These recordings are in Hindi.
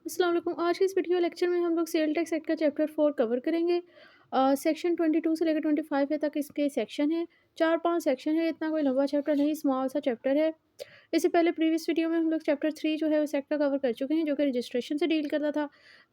अस्सलाम वालेकुम। आज की इस वीडियो लेक्चर में हम लोग सेल टैक्स एक्ट का चैप्टर 4 कवर करेंगे। सेक्शन 22 से लेकर 25 है तक इसके सेक्शन हैं। 4-5 सेक्शन है, इतना कोई लंबा चैप्टर नहीं, स्मॉल सा चैप्टर है। इससे पहले प्रीवियस वीडियो में हम लोग चैप्टर 3 जो है उस एक्ट का कवर कर चुके हैं, जो कि रजिस्ट्रेशन से डील करता था।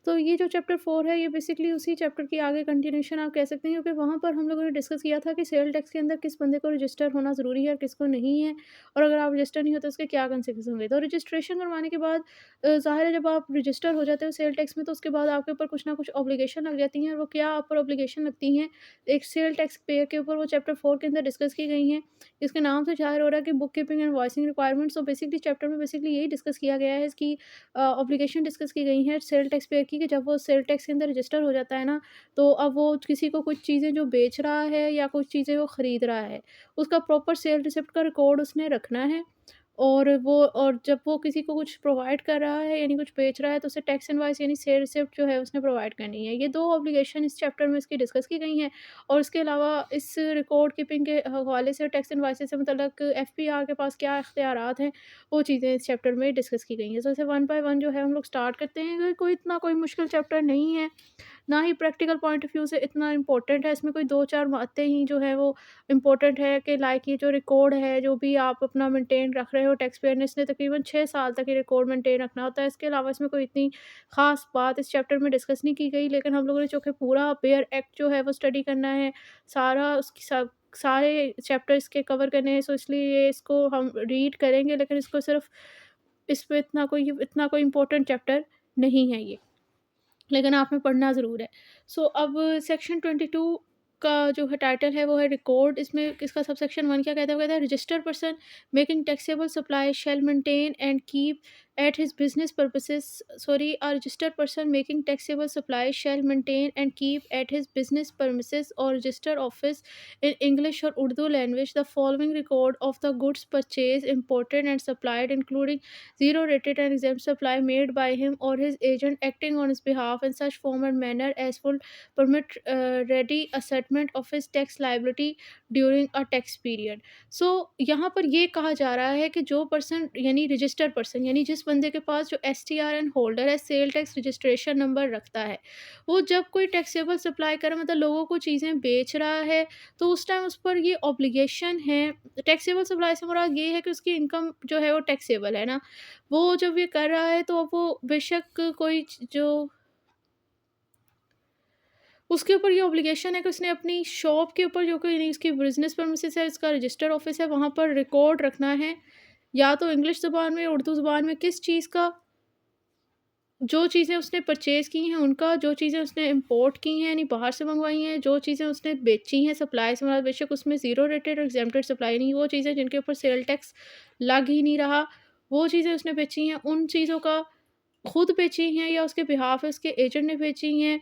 तो ये जो चैप्टर 4 है, ये बेसिकली उसी चैप्टर की आगे कंटिन्यूशन आप कह सकते हैं, क्योंकि वहाँ पर हम लोगों ने डिस्कस किया था कि सेल टैक्स के अंदर किस बंदे को रजिस्टर होना ज़रूरी है और किसको नहीं है, और अगर आप रजिस्टर नहीं होते उसके क्या कंसेक्वेंस होंगे। तो रजिस्ट्रेशन करवाने के बाद ज़ाहिर है, जब आप रजिस्टर हो जाते हो सेल टैक्स में, तो उसके बाद आपके ऊपर कुछ ना कुछ ऑब्लिगेशन लग जाती हैं, और वो क्या आप पर ऑब्लिगेशन लगती हैं, एक सेल टैक्स पेयर के ऊपर, वो चैप्टर 4 के अंदर डिस्कस की गई हैं। इसके नाम से ज़ाहिर हो रहा है कि book keeping and voicing requirements. तो बेसिकली चैप्टर में बेसिकली यही डिस्कस किया गया है, इसकी ऑब्लिगेशन डिस्कस की गई हैं सेल टैक्स पेयर की, कि जब वो सेल टैक्स के अंदर रजिस्टर हो जाता है ना, तो अब वो किसी को कुछ चीज़ें जो बेच रहा है या कुछ चीज़ें वो खरीद रहा है, उसका प्रॉपर सेल रिसिप्ट का रिकॉर्ड उसने रखना है। और जब वो किसी को कुछ प्रोवाइड कर रहा है, यानी कुछ बेच रहा है, तो उसे टैक्स इनवॉइस यानी सेल रिसिप्ट जो है उसने प्रोवाइड करनी है। ये 2 ऑब्लिगेशन इस चैप्टर में इसकी डिस्कस की गई हैं। और इसके अलावा इस रिकॉर्ड कीपिंग के हवाले से, टैक्स इनवॉइसेस से मुतल्लक एफपीआर के पास क्या इख्तियारात हैं, वो चीज़ें इस चैप्टर में डिस्कस की गई हैं। तो इसे वन बाय वन जो है हम लोग स्टार्ट करते हैं। कोई इतना कोई मुश्किल चैप्टर नहीं है, ना ही प्रैक्टिकल पॉइंट ऑफ व्यू से इतना इम्पोर्टेंट है। इसमें कोई 2-4 बातें ही जो है वो इम्पोर्टेंट है, कि लाइक ये जो रिकॉर्ड है, जो भी आप अपना मेंटेन रख रहे हो टैक्स पेयर ने, इसने तकरीबन 6 साल तक ये रिकॉर्ड मेंटेन रखना होता है। इसके अलावा इसमें कोई इतनी ख़ास बात इस चैप्टर में डिस्कस नहीं की गई, लेकिन हम लोगों ने चूँकि पूरा पेयर एक्ट जो है वो स्टडी करना है, सारा उसकी सब सारे चैप्टर इसके कवर करने हैं, सो इसलिए इसको हम रीड करेंगे, लेकिन इसको सिर्फ़ इस पे इतना कोई इम्पोर्टेंट चैप्टर नहीं है ये। लेकिन आपने पढ़ना ज़रूर है। सो अब सेक्शन 22 का जो है टाइटल है वो है रिकॉर्ड। इसमें इसका सबसेक्शन 1 क्या कहता है? वो कहता है registered person making taxable supply shall maintain and keep at his business purposes sorry a registered person making taxable supply shall maintain and keep at his business premises or registered office in English or Urdu language the following record of the goods purchased, imported and supplied, including zero rated and exempt supply made by him or his agent acting on his behalf in such form and manner as will permit ready assessment of his tax liability during a tax period. सो यहाँ पर ये कहा जा रहा है कि जो पर्सन यानी रजिस्टर्ड पर्सन, यानी जिस बंदे के पास जो STRN होल्डर है, सेल टैक्स रजिस्ट्रेशन नंबर रखता है, वो जब कोई टैक्सेबल सप्लाई कर मतलब लोगों को चीज़ें बेच रहा है, तो उस टाइम उस पर ये ऑब्लिगेशन है। टैक्सेबल सप्लाई से मुराद ये है कि उसकी इनकम जो है वो टैक्सेबल है ना, वो जब ये कर रहा है, तो अब वो बेशक कोई जो उसके ऊपर ये ऑब्लिगेशन है कि उसने अपनी शॉप के ऊपर, जो कि यानी उसकी बिज़नेस प्रेमिसेस है, इसका रजिस्टर्ड ऑफिस है, वहाँ पर रिकॉर्ड रखना है, या तो इंग्लिश ज़ुबान में, उर्दू ज़ुबान में, किस चीज़ का, जो चीज़ें उसने परचेज़ की हैं उनका, जो चीज़ें उसने इम्पोर्ट की हैं यानी बाहर से मंगवाई हैं, जो चीज़ें उसने बेची हैं सप्लाई से मतलब, बेशक उसमें ज़ीरो रेटेड और एग्जेम्प्टेड सप्लाई नहीं, वो चीज़ें जिनके ऊपर सेल टैक्स लग ही नहीं रहा, वो चीज़ें उसने बेची हैं, उन चीज़ों का खुद बेची हैं या उसके बिहाफ़ उसके एजेंट ने बेची हैं,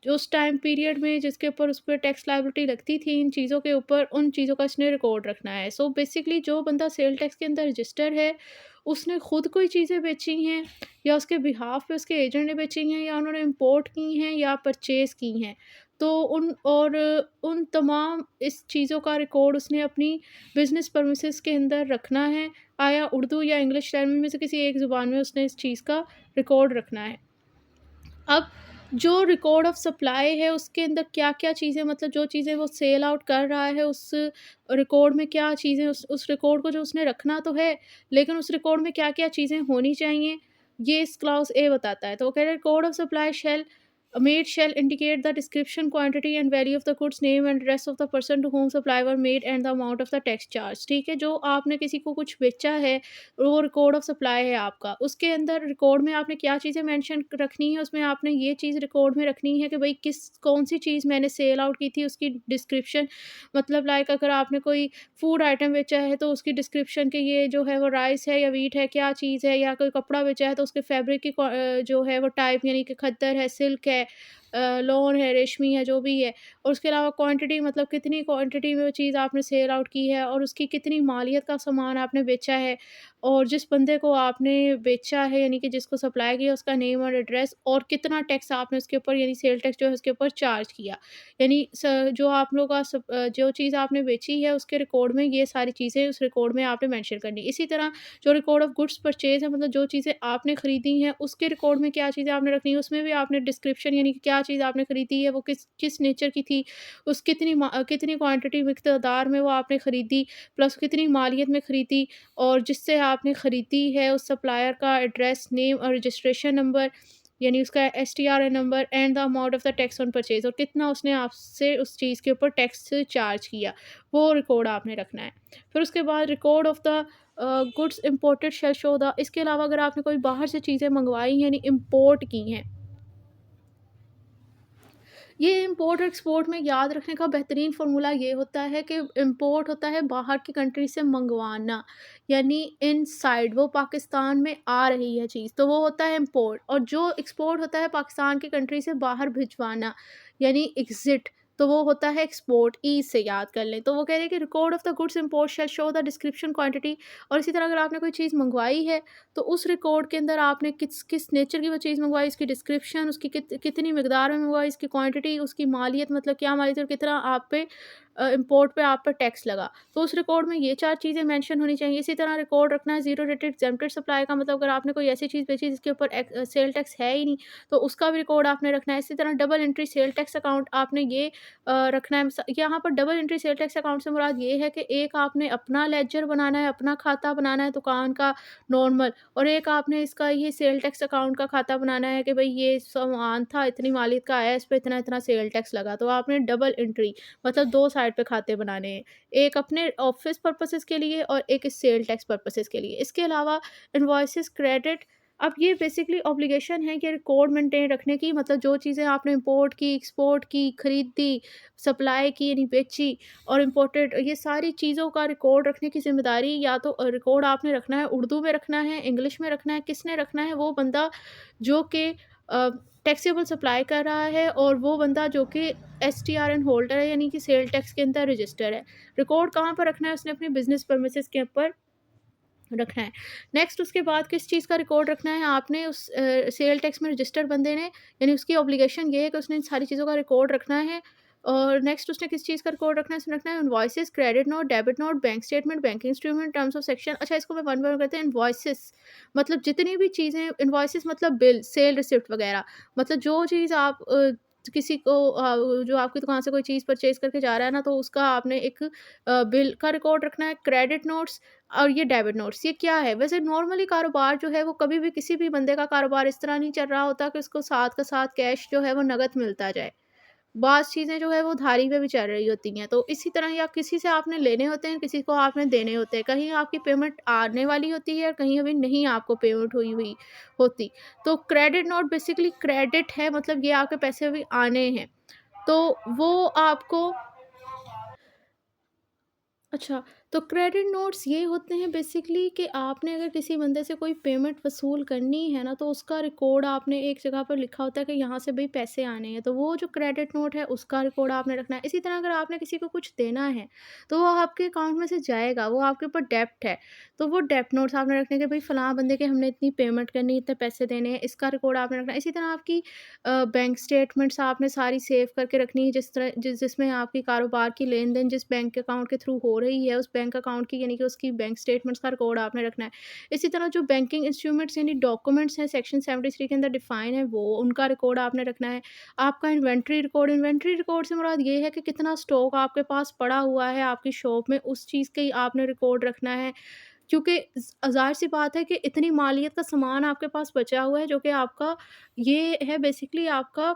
जो उस टाइम पीरियड में जिसके ऊपर उस पे टैक्स लायबिलिटी लगती थी इन चीज़ों के ऊपर, उन चीज़ों का इसने रिकॉर्ड रखना है। सो बेसिकली जो बंदा सेल टैक्स के अंदर रजिस्टर है, उसने खुद कोई चीज़ें बेची हैं, या उसके बिहाफ़ पे उसके एजेंट ने बेची हैं, या उन्होंने इम्पोर्ट की हैं या परचेज़ की हैं। तो उन तमाम इस चीज़ों का रिकॉर्ड उसने अपनी बिज़नेस प्रेमिसेस के अंदर रखना है। आया उर्दू या इंग्लिश लैंग्वेज में से किसी एक ज़ुबान में उसने इस चीज़ का रिकॉर्ड रखना है। अब जो रिकॉर्ड ऑफ सप्लाई है उसके अंदर क्या-क्या चीज़ें, मतलब जो चीज़ें वो सेल आउट कर रहा है, उस रिकॉर्ड में क्या चीज़ें, उस रिकॉर्ड को जो उसने रखना तो है, लेकिन उस रिकॉर्ड में क्या-क्या चीज़ें होनी चाहिए, ये इस क्लॉज़ ए बताता है। तो वो कह रहा है record of supply shall indicate the description, quantity and value of the goods, name and address of the person to whom supply were made and the amount of the tax charge। ठीक है, जो आपने किसी को कुछ बेचा है, वो रिकॉर्ड ऑफ सप्लाई है आपका। उसके अंदर रिकॉर्ड में आपने क्या चीज़ें मेंशन रखनी है, उसमें आपने ये चीज़ रिकॉर्ड में रखनी है कि भई कौन-सी चीज़ मैंने सेल आउट की थी, उसकी डिस्क्रिप्शन, मतलब लाइक अगर आपने कोई फूड आइटम बेचा है, तो उसकी डिस्क्रिप्शन कि ये जो है वो राइस है या व्हीट है, क्या चीज़ है, या कोई कपड़ा बेचा है तो उसके फैब्रिक की जो है वो टाइप, यानी कि खद्दर है, सिल्क है, लॉन है, रेशमी है, जो भी है। और उसके अलावा क्वांटिटी, मतलब कितनी क्वांटिटी में वो चीज़ आपने सेल आउट की है और उसकी कितनी मालियत का सामान आपने बेचा है, और जिस बंदे को आपने बेचा है यानी कि जिसको सप्लाई किया उसका नेम और एड्रेस, और कितना टैक्स आपने उसके ऊपर यानी सेल टैक्स जो है उसके ऊपर चार्ज किया। यानी जो आप लोग का जो चीज़ आपने बेची है उसके रिकॉर्ड में ये सारी चीज़ें उस रिकॉर्ड में आपने मेंशन करनी। इसी तरह जो रिकॉर्ड ऑफ गुड्स परचेज़ है, मतलब जो चीज़ें आपने खरीदी हैं उसके रिकॉर्ड में क्या चीज़ें आपने रखनी है, उसमें भी आपने डिस्क्रिप्शन यानी कि क्या चीज़ आपने खरीदी है, वो किस किस नेचर की थी, उस कितनी क्वांटिटी मिकदार में वो आपने खरीदी, प्लस कितनी मालियत में खरीदी, और जिससे आपने खरीदी है उस सप्लायर का एड्रेस, नेम और रजिस्ट्रेशन नंबर, यानी उसका STRN number, and the amount of the tax on purchase, और कितना उसने आपसे उस चीज़ के ऊपर टैक्स चार्ज किया, वो रिकॉर्ड आपने रखना है। फिर उसके बाद record of the goods imported shall show the, इसके अलावा अगर आपने कोई बाहर से चीज़ें मंगवाई हैं यानी इम्पोर्ट की हैं, ये इम्पोर्ट और एक्सपोर्ट में याद रखने का बेहतरीन फ़ॉर्मूला ये होता है कि इम्पोर्ट होता है बाहर की कंट्री से मंगवाना, यानी इनसाइड वो पाकिस्तान में आ रही है चीज़, तो वो होता है इम्पोर्ट। और जो एक्सपोर्ट होता है पाकिस्तान की कंट्री से बाहर भिजवाना, यानी एग्ज़िट, तो वो होता है एक्सपोर्ट। ई से याद कर लें। तो वो कह रहे हैं कि record of the goods import shall show the description quantity, और इसी तरह अगर आपने कोई चीज़ मंगवाई है तो उस रिकॉर्ड के अंदर आपने किस किस नेचर की वो चीज़ मंगवाई, उसकी डिस्क्रिप्शन, उसकी कितनी मिकदार में मंगवाई, इसकी क्वांटिटी, उसकी मालियत, मतलब क्या मालियत और कितना आप पे इम्पोर्ट पे आप पर टैक्स लगा। तो उस रिकॉर्ड में ये 4 चीज़ें मेंशन होनी चाहिए। इसी तरह रिकॉर्ड रखना है ज़ीरो रेटेड एग्जेम्प्टेड सप्लाई का, मतलब अगर आपने कोई ऐसी चीज़ बेची जिसके ऊपर सेल टैक्स है ही नहीं, तो उसका भी रिकॉर्ड आपने रखना है। इसी तरह double entry sale tax account आपने ये रखना है। यहाँ पर double entry sale tax account से मुराद ये है कि एक आपने अपना लेजर बनाना है, अपना खाता बनाना है दुकान का नॉर्मल, और एक आपने इसका ये सेल टैक्स अकाउंट का खाता बनाना है कि भई ये सामान था, इतनी मालियत का आया, इस पे इतना-इतना सेल टैक्स लगा। तो आपने डबल एंट्री, मतलब 2 साइड पे खाते बनाने हैं। एक अपने ऑफ़िस पर्पसेज़ के लिए और एक इस सेल टैक्स पर्पसेज़ के लिए। इसके अलावा इनवॉइसेस क्रेडिट, अब ये बेसिकली ऑब्लिगेशन है कि रिकॉर्ड मेंटेन रखने की, मतलब जो चीज़ें आपने इम्पोर्ट की, एक्सपोर्ट की, खरीदी, सप्लाई की यानी बेची और इम्पोर्टेड, ये सारी चीज़ों का रिकॉर्ड रखने की ज़िम्मेदारी या तो रिकॉर्ड आपने रखना है, उर्दू में रखना है, इंग्लिश में रखना है, किसने रखना है? वो बंदा जो कि टैक्सेबल सप्लाई कर रहा है, और वो बंदा जो कि एसटीआरएन होल्डर है यानी कि सेल टैक्स के अंदर रजिस्टर है। रिकॉर्ड कहाँ पर रखना है? उसने अपने बिज़नेस प्रेमिसेस के ऊपर रखना है। नेक्स्ट उसके बाद किस चीज़ का रिकॉर्ड रखना है आपने उस सेल टैक्स में रजिस्टर्ड बंदे ने, यानी उसकी ऑब्लिगेशन ये है कि उसने इन सारी चीज़ों का रिकॉर्ड रखना है। और नेक्स्ट उसने किस चीज़ का रिकॉर्ड रखना है? उसने रखना है invoices, credit note, debit note, bank statement, banking instrument, terms of section. अच्छा, इसको मैं वन बाय वन करते हैं। इनवॉइसेस मतलब जितनी भी चीज़ें, इनवॉइसेस मतलब बिल, सेल रिसिप्ट वगैरह, मतलब जो चीज़ आप किसी को जो आपकी दुकान से कोई चीज़ परचेज़ करके जा रहा है ना, तो उसका आपने एक बिल का रिकॉर्ड रखना है। क्रेडिट नोट्स और ये डेबिट नोट्स, ये क्या है? वैसे नॉर्मली कारोबार जो है वो कभी भी किसी भी बंदे का कारोबार इस तरह नहीं चल रहा होता कि उसको साथ का साथ कैश जो है वो नकद मिलता जाए। बाज़ चीज़ें जो है वो उधारी पे भी चल रही होती हैं। तो इसी तरह या किसी से आपने लेने होते हैं, किसी को आपने देने होते हैं। कहीं आपकी पेमेंट आने वाली होती है और कहीं अभी नहीं आपको पेमेंट हुई हुई होती। तो क्रेडिट नोट बेसिकली क्रेडिट है, मतलब ये आपके पैसे अभी आने हैं। तो वो आपको अच्छा, तो क्रेडिट नोट्स ये होते हैं बेसिकली कि आपने अगर किसी बंदे से कोई पेमेंट वसूल करनी है ना, तो उसका रिकॉर्ड आपने एक जगह पर लिखा होता है कि यहाँ से भई पैसे आने हैं, तो वो जो क्रेडिट नोट है उसका रिकॉर्ड आपने रखना है। इसी तरह अगर आपने किसी को कुछ देना है, तो वो आपके अकाउंट में से जाएगा, वो आपके ऊपर डेब्ट है, तो वो डेब्ट नोट्स आपने रखने के भई फलाँ बंदे के हमने इतनी पेमेंट करनी है, इतने पैसे देने हैं, इसका रिकॉर्ड आपने रखना है। इसी तरह आपकी बैंक स्टेटमेंट्स आपने सारी सेव करके रखनी है, जिसमें आपकी कारोबार की लेन-देन जिस बैंक अकाउंट के थ्रू हो रही है, उस बैंक अकाउंट की यानी कि उसकी बैंक स्टेटमेंट्स का रिकॉर्ड आपने रखना है। इसी तरह जो बैंकिंग इंस्ट्रूमेंट्स यानी डॉक्यूमेंट्स हैं सेक्शन 73 के अंदर डिफाइन है, वो उनका रिकॉर्ड आपने रखना है। आपका इन्वेंट्री रिकॉर्ड से मुराद ये है कि कितना स्टॉक आपके पास पड़ा हुआ है आपकी शॉप में, उस चीज़ का ही आपने रिकॉर्ड रखना है। क्योंकि ज़ाहिर-सी बात है कि इतनी मालियत का सामान आपके पास बचा हुआ है जो कि आपका ये है बेसिकली आपका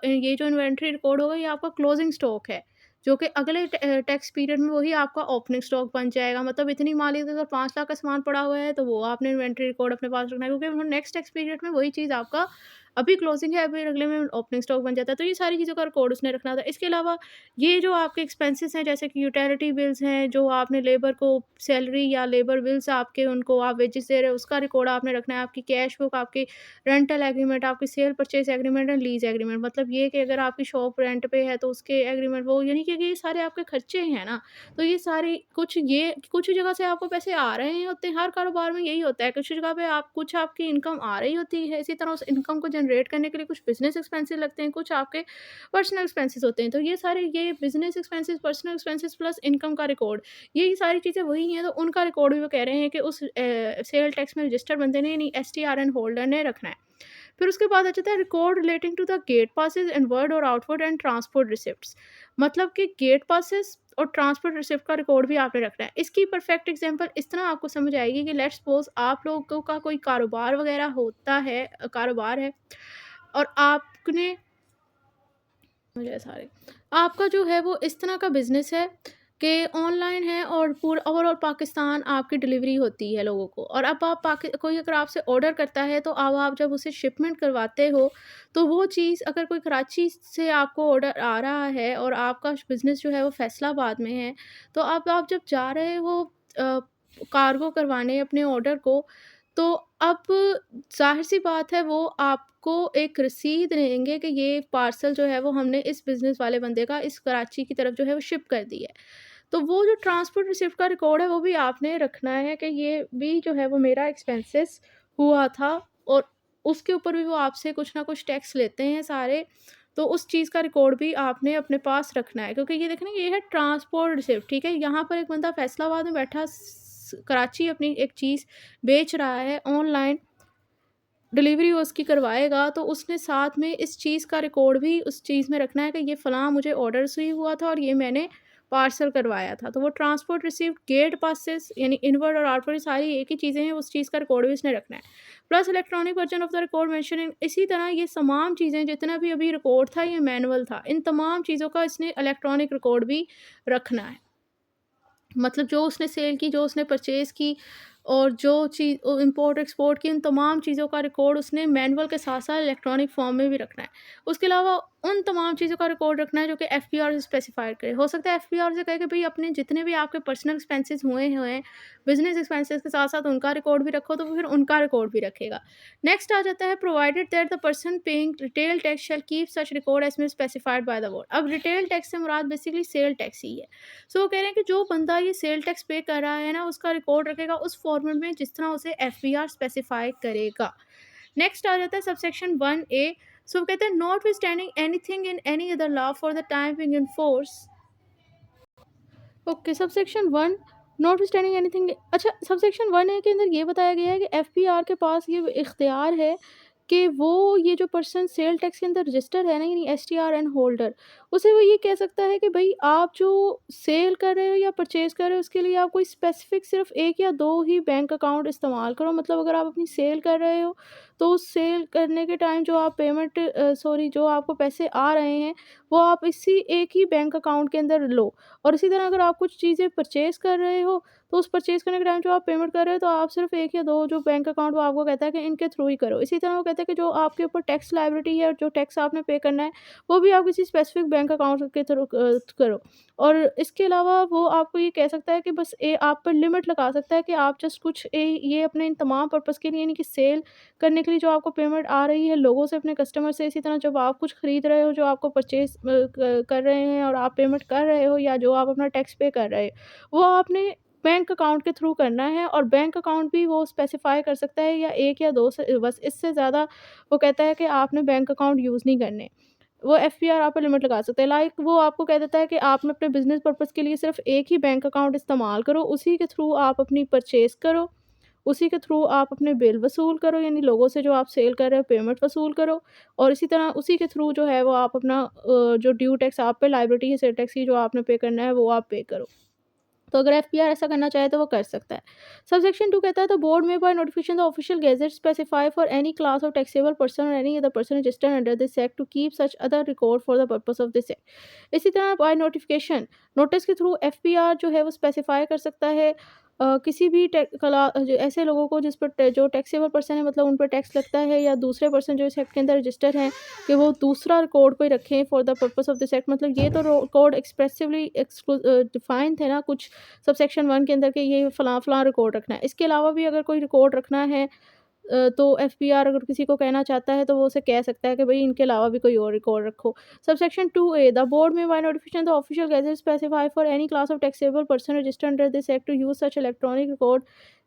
ये जो इन्वेंटरी रिकॉर्ड होगा ये आपका क्लोजिंग स्टॉक है, जो कि अगले टैक्स पीरियड में वही आपका ओपनिंग स्टॉक बन जाएगा। मतलब इतनी मालियत अगर 5 लाख का सामान पड़ा हुआ है तो वो आपने इन्वेंटरी रिकॉर्ड अपने पास रखना है, क्योंकि नेक्स्ट टैक्स पीरियड में वही चीज़ आपका अभी क्लोजिंग है, अभी अगले में ओपनिंग स्टॉक बन जाता है, तो ये सारी चीज़ों का रिकॉर्ड उसने रखना था। इसके अलावा ये जो आपके एक्सपेंसेस हैं, जैसे कि यूटिलिटी बिल्स हैं, जो आपने लेबर को सैलरी या लेबर बिल्स आपके उनको आप वेजेस दे रहे हो, उसका रिकॉर्ड आपने रखना है। आपकी कैश बुक, आपकी रेंटल एग्रीमेंट, आपकी cell purchase agreement and lease agreement, मतलब ये कि अगर आपकी शॉप रेंट पे है तो उसके एग्रीमेंट, वो यानी कि ये सारे आपके खर्चे हैं ना, तो ये सारी कुछ जगह से आपको पैसे आ रहे हैं होते हैं, हर कारोबार में यही होता है, कुछ जगह पे आप कुछ आपकी इनकम आ रही होती है, इसी तरह उस इनकम को जनरेट करने के लिए कुछ बिज़नेस एक्सपेंसेस लगते हैं, कुछ आपके पर्सनल एक्सपेंसेस होते हैं। तो ये सारे ये business expenses, personal expenses plus income का रिकॉर्ड, ये सारी चीज़ें वही हैं, तो उनका रिकॉर्ड भी वो कह रहे हैं कि उस सेल टैक्स में रजिस्टर्ड बंदे ने यानी एसटीआरएन होल्डर ने रखना है। फिर उसके बाद आ जाता है record relating to the gate passes, inward और आउटवर्ड एंड ट्रांसपोर्ट रिसिप्ट्स, मतलब कि गेट पासेस और ट्रांसपोर्ट रिसिप्ट का रिकॉर्ड भी आपने रखना है। इसकी परफेक्ट एग्जांपल इस तरह आपको समझ आएगी कि लेट्स सपोज आप लोगों का कोई कारोबार वगैरह होता है, कारोबार है, और आपने मुझे सारे आपका जो है वो इस तरह का बिज़नेस है कि ऑनलाइन है और पूरा ओवरऑल पाकिस्तान आपकी डिलीवरी होती है लोगों को, और अब आप कोई अगर आपसे ऑर्डर करता है तो अब आप जब उसे शिपमेंट करवाते हो, तो वो चीज़ अगर कोई कराची से आपको ऑर्डर आ रहा है और आपका बिज़नेस जो है वो फैसलाबाद में है, तो अब आप जब जा रहे हो कार्गो करवाने अपने ऑर्डर को, तो अब ज़ाहिर-सी बात है वो आपको एक रसीद देंगे कि ये पार्सल जो है वो हमने इस बिज़नेस वाले बंदे का इस कराची की तरफ जो है वो शिप कर दी है। तो वो जो ट्रांसपोर्ट रिसिप्ट का रिकॉर्ड है वो भी आपने रखना है कि ये भी जो है वो मेरा एक्सपेंसेस हुआ था, और उसके ऊपर भी वो आपसे कुछ ना कुछ टैक्स लेते हैं सारे, तो उस चीज़ का रिकॉर्ड भी आपने अपने पास रखना है, क्योंकि ये देखें ना, ये है ट्रांसपोर्ट रिसिप्ट, ठीक है? यहाँ पर एक बंदा फैसलाबाद में बैठा कराची अपनी एक चीज़ बेच रहा है ऑनलाइन, डिलीवरी वो उसकी करवाएगा, तो उसने साथ में इस चीज़ का रिकॉर्ड भी उस चीज़ में रखना है कि ये फ़लाँ मुझे ऑर्डर से ही हुआ था और ये मैंने पार्सल करवाया था। तो वो ट्रांसपोर्ट रिसीव्ड, गेट पासेस यानी इनवर्ड और आउटवर्ड, ये सारी एक ही चीज़ें हैं, उस चीज़ का रिकॉर्ड भी इसने रखना है। Plus electronic version of the record mention in, इसी तरह ये तमाम चीज़ें, जितना भी अभी रिकॉर्ड था, ये मैनुअल था, इन तमाम चीज़ों का इसने इलेक्ट्रॉनिक रिकॉर्ड भी रखना है। मतलब जो उसने सेल की, जो उसने परचेज़ की, और जो चीज़ इम्पोर्ट एक्सपोर्ट की, उन तमाम चीज़ों का रिकॉर्ड उसने मैनुअल के साथ-साथ इलेक्ट्रॉनिक फ़ॉर्म में भी रखना है। उसके अलावा उन तमाम चीज़ों का रिकॉर्ड रखना है जो कि एफपीआर से स्पेसिफ़ाइड करे। हो सकता है एफपीआर से कहे कि भई अपने जितने भी आपके पर्सनल एक्सपेंसेस हुए हैं, बिज़नेस एक्सपेंसेस के साथ-साथ उनका रिकॉर्ड भी रखो, तो वो फिर उनका रिकॉर्ड भी रखेगा। नेक्स्ट आ जाता है provided that the person paying retail tax shell keep such record as may specified by the board. अब रिटेल टैक्स से मुराद बेसिकली सेल टैक्स ही है। सो वो कह रहे हैं कि जो बंदा ये सेल टैक्स पे कर रहा है ना, उसका रिकॉर्ड रखेगा उस फॉर्मेट में जिस तरह उसे एफबीआर स्पेसिफाई करेगा। नेक्स्ट आ जाता है सबसेक्शन 1A। सो वो कहते हैं notwithstanding anything in any other law for the time being in force. Okay, subsection 1 notwithstanding anything, अच्छा सबसेक्शन 1 ए के अंदर ये बताया गया है कि एफबीआर के पास ये इख्तियार है कि वो ये जो पर्सन सेल टैक्स के अंदर रजिस्टर है ना, यानी एसटीआरएन होल्डर, उसे वो ये कह सकता है कि भई आप जो सेल कर रहे हो या परचेज़ कर रहे हो, उसके लिए आप कोई स्पेसिफ़िक सिर्फ़ 1 या 2 ही बैंक अकाउंट इस्तेमाल करो। मतलब अगर आप अपनी सेल कर रहे हो, तो उस सेल करने के टाइम जो आप जो आपको पैसे आ रहे हैं, वो आप इसी एक ही बैंक अकाउंट के अंदर लो। और इसी तरह अगर आप कुछ चीज़ें परचेज़ कर रहे हो, तो उस परचेज़ करने के टाइम जो आप पेमेंट कर रहे हो, तो आप सिर्फ़ 1 या 2 जो बैंक अकाउंट, वो आपको कहता है कि इनके थ्रू ही करो। इसी तरह वो कहता है कि जो आपके ऊपर टैक्स लायबिलिटी है और जो टैक्स आपने पे करना है, वो भी आप किसी स्पेसिफ़िक बैंक अकाउंट के थ्रू करो। और इसके अलावा वो आपको ये कह सकता है कि बस आप पर लिमिट लगा सकता है कि आप जस्ट कुछ ये अपने इन तमाम पर्पज़ के लिए, यानी कि सेल करने के लिए जो आपको पेमेंट आ रही है लोगों से, अपने कस्टमर से, इसी तरह जब आप कुछ खरीद रहे हो, जो आपको परचेज़ कर रहे हैं और आप पेमेंट कर रहे हो, या जो आप अपना टैक्स पे कर रहे हो, वो आपने बैंक अकाउंट के थ्रू करना है। और बैंक अकाउंट भी वो स्पेसिफ़ाई कर सकता है, या 1 या 2 से बस, इससे ज़्यादा वो कहता है कि आपने बैंक अकाउंट यूज़ नहीं करने। वो एफपीआर आप पे लिमिट लगा सकते हैं। लाइक वो आपको कह देता है कि आपने अपने बिज़नेस पर्पज़ के लिए सिर्फ़ एक ही बैंक अकाउंट इस्तेमाल करो, उसी के थ्रू आप अपनी परचेज़ करो, उसी के थ्रू आप अपने बिल वसूल करो, यानी लोगों से जो आप सेल कर रहे हो पेमेंट वसूल करो, और इसी तरह उसी के थ्रू जो है वो आप अपना जो ड्यू टैक्स आप पे लायबिलिटी है सेल टैक्स की, जो आपने पे करना है, वो आप पे करो। तो अगर एफपीआर ऐसा करना चाहे तो वो कर सकता है। सबसेक्शन 2 कहता है द बोर्ड में by notification the official gazette specify for any class of taxable person और any other person registered under this act to keep such other record for the purpose of this act. इसी तरह बाय नोटिफिकेशन, नोटिस के थ्रू एफपीआर जो है वो स्पेसिफाई कर सकता है किसी भी जो ऐसे लोगों को जिस पर जो टैक्सेबल पर्सन है, मतलब उन पर टैक्स लगता है, या दूसरे पर्सन जो इस एक्ट के अंदर रजिस्टर हैं, कि वो दूसरा कोड कोई रखें for the purpose of this act. मतलब ये तो कोड एक्सप्रेसिवली डिफाइन थे ना कुछ सब सेक्शन 1 के अंदर, कि ये फलां फलां रिकॉर्ड रखना है। इसके अलावा भी अगर कोई रिकॉर्ड रखना है, तो एफपीआर अगर किसी को कहना चाहता है तो वो उसे कह सकता है कि भई इनके अलावा भी कोई और रिकॉर्ड रखो। सबसेक्शन 2A, द बोर्ड में by notification the official gazette specify for any class of taxable person registered under this act to use such electronic record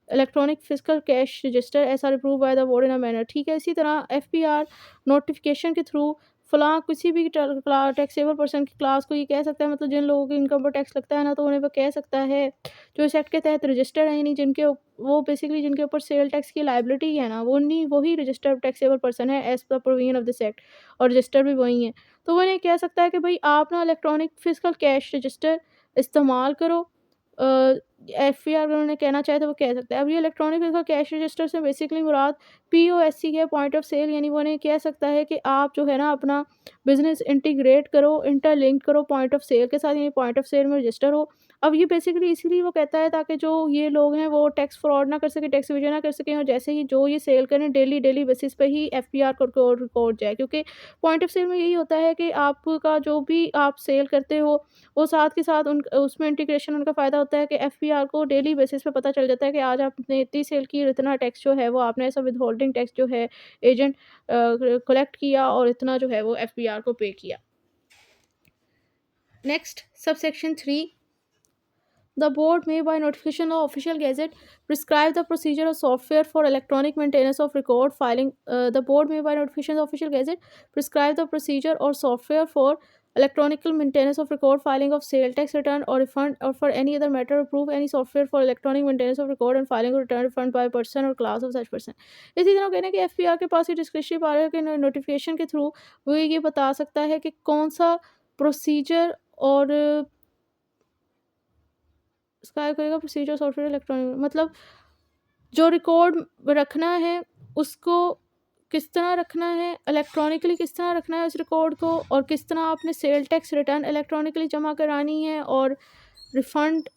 electronic physical cash register as are approved by the board in a manner. ठीक है, इसी तरह एफपीआर नोटिफिकेशन के थ्रू फलाँ किसी भी टैक्सेबल पर्सन की क्लास को ये कह सकता है, मतलब जिन लोगों के इनकम पर टैक्स लगता है ना, तो उन्हें वो कह सकता है जो इस एक्ट के तहत रजिस्टर्ड हैं, यानी जिनके वो बेसिकली जिनके ऊपर सेल टैक्स की लायबिलिटी है ना, वो नहीं वही रजिस्टर्ड टैक्सेबल पर्सन है as per provision of this act, और रजिस्टर भी वही हैं। तो वो इन्हें कह सकता है कि भई आप ना इलेक्ट्रॉनिक फिजिकल कैश रजिस्टर इस्तेमाल करो। एफपीआर अगर उन्हें कहना चाहे तो वो कह सकता है। अब ये इलेक्ट्रॉनिक फिजिकल कैश रजिस्टर से बेसिकली मुराद पीओएससी है, पॉइंट ऑफ सेल, यानी वो उन्हें कह सकता है कि आप जो है ना अपना बिज़नेस इंटीग्रेट करो, इंटरलिंक करो पॉइंट ऑफ सेल के साथ, यानी पॉइंट ऑफ सेल में रजिस्टर हो। अब ये बेसिकली इसीलिए वो कहता है ताकि जो ये लोग हैं वो टैक्स फ्रॉड ना कर सकें, टैक्स इवेजन ना कर सकें, और जैसे ही जो ये सेल करें डेली बेसिस पे ही एफपीआर को रिकॉर्ड जाए। क्योंकि पॉइंट ऑफ सेल में यही होता है कि आपका जो भी आप सेल करते हो, वो साथ के साथ उन उसमें इंटीग्रेशन उनका फ़ायदा होता है कि एफपीआर को डेली बेसिस पे पता चल जाता है कि आज आपने इतनी सेल की और इतना टैक्स जो है वो आपने ऐसा विदहोल्डिंग टैक्स जो है एजेंट कलेक्ट किया, और इतना जो है वो एफपीआर को पे किया। Next subsection 3, the board may, by notification of official gazette, prescribe the procedure of software for electronic maintenance of record filing. The board may, by notification of official gazette, prescribe the procedure or software for electronic maintenance of record filing of sale tax return or refund, or for any other matter approve any software for electronic maintenance of record and filing of return refund by person or class of such person. इसी तरह कहना है कि एफपीआर के पास ये डिस्क्रिप्टिव पावर है कि नोटिफिकेशन के थ्रू वो ये बता सकता है कि कौन सा प्रोसीजर और स्काई करेगा प्रोसीजर सॉफ्टवेयर इलेक्ट्रॉनिक, मतलब जो रिकॉर्ड रखना है उसको किस तरह रखना है, इलेक्ट्रॉनिकली किस तरह रखना है उस रिकॉर्ड को, और किस तरह आपने सेल टैक्स रिटर्न इलेक्ट्रॉनिकली जमा करानी है, और रिफ़ंड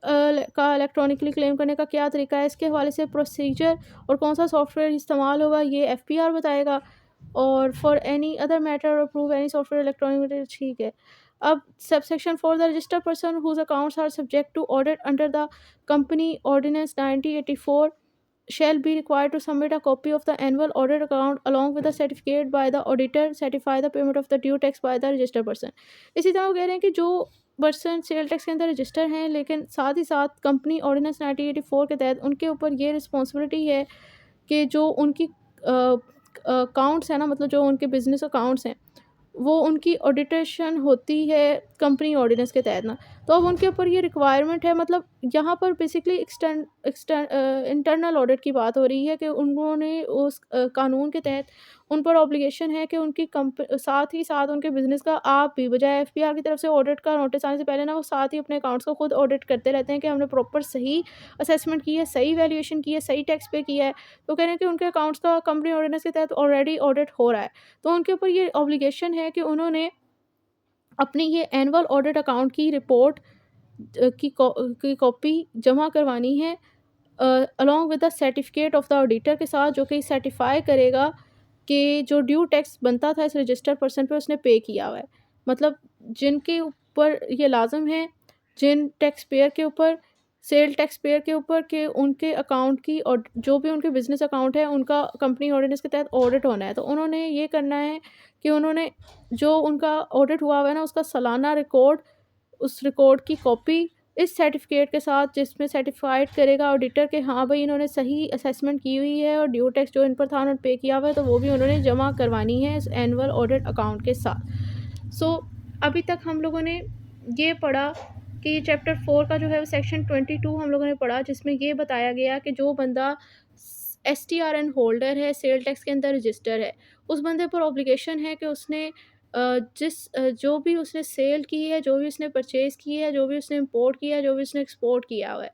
का इलेक्ट्रॉनिकली क्लेम करने का क्या तरीका है, इसके हवाले से प्रोसीजर और कौन सा सॉफ्टवेयर इस्तेमाल होगा ये एफपीआर बताएगा। और for any other matter approve any software electronic, ठीक है। अब subsection 4, the registered person whose accounts are subject to audit under the company ordinance 1984 shall be required to submit a copy of the annual audit account along with a certificate by the auditor certify the payment of the due tax by the registered person। इसी तरह वो कह रहे हैं कि जो पर्सन सेल टैक्स के अंदर रजिस्टर हैं, लेकिन साथ ही साथ कंपनी ऑर्डिनेंस 1984 के तहत उनके ऊपर ये रिस्पॉन्सिबिलिटी है कि जो उनकी अकाउंट्स हैं ना, मतलब जो उनके बिजनेस अकाउंट्स हैं, वो उनकी ऑडिटेशन होती है कंपनी ऑर्डिनेंस के तहत ना। तो अब उनके ऊपर ये रिक्वायरमेंट है, मतलब यहाँ पर बेसिकली इंटरनल ऑडिट की बात हो रही है कि उन्होंने उस कानून के तहत उन पर ऑब्लिगेशन है कि उनकी साथ ही साथ उनके बिज़नेस का आप भी बजाय एफपीआर की तरफ से ऑडिट का नोटिस आने से पहले ना वो साथ ही अपने अकाउंट्स को खुद ऑडिट करते रहते हैं कि हमने प्रॉपर सही असेसमेंट की है, सही वैल्यूएशन की है, सही टैक्स पे किया है। तो कह रहे हैं कि उनके अकाउंट्स का कंपनी ऑर्डिनेंस के तहत ऑलरेडी ऑडिट हो रहा है, तो उनके ऊपर ये ऑब्लिगेशन है कि उन्होंने अपनी ये एनुअल ऑडिट अकाउंट की रिपोर्ट की कॉपी जमा करवानी है along with the certificate of the auditor के साथ, जो कि सर्टिफाई करेगा कि जो ड्यू टैक्स बनता था इस रजिस्टर्ड पर्सन पे उसने पे किया हुआ है। मतलब जिनके ऊपर ये लाजम है, जिन टैक्स पेयर के ऊपर, सेल टैक्स पेयर के ऊपर, कि उनके अकाउंट की और जो भी उनके बिजनेस अकाउंट है उनका कंपनी ऑर्डिनेंस के तहत ऑडिट होना है। तो उन्होंने ये करना है कि उन्होंने जो उनका ऑडिट हुआ हुआ है ना उसका सालाना रिकॉर्ड, उस रिकॉर्ड की कॉपी इस सर्टिफिकेट के साथ जिसमें सर्टिफाइड करेगा ऑडिटर के हाँ भाई इन्होंने सही असेसमेंट की हुई है और ड्यू टैक्स जो इन पर था उन्होंने पे किया हुआ है, तो वो भी उन्होंने जमा करवानी है इस एनुअल ऑडिट अकाउंट के साथ। सो अभी तक हम लोगों ने ये पढ़ा कि ये चैप्टर 4 का जो है सेक्शन 22 हम लोगों ने पढ़ा, जिसमें ये बताया गया कि जो बंदा STRN होल्डर है, सेल टैक्स के अंदर रजिस्टर है, उस बंदे पर ऑब्लिगेशन है कि उसने जो भी उसने सेल की है, जो भी उसने परचेज़ की है, जो भी उसने इम्पोर्ट किया है, जो भी उसने एक्सपोर्ट किया हुआ है,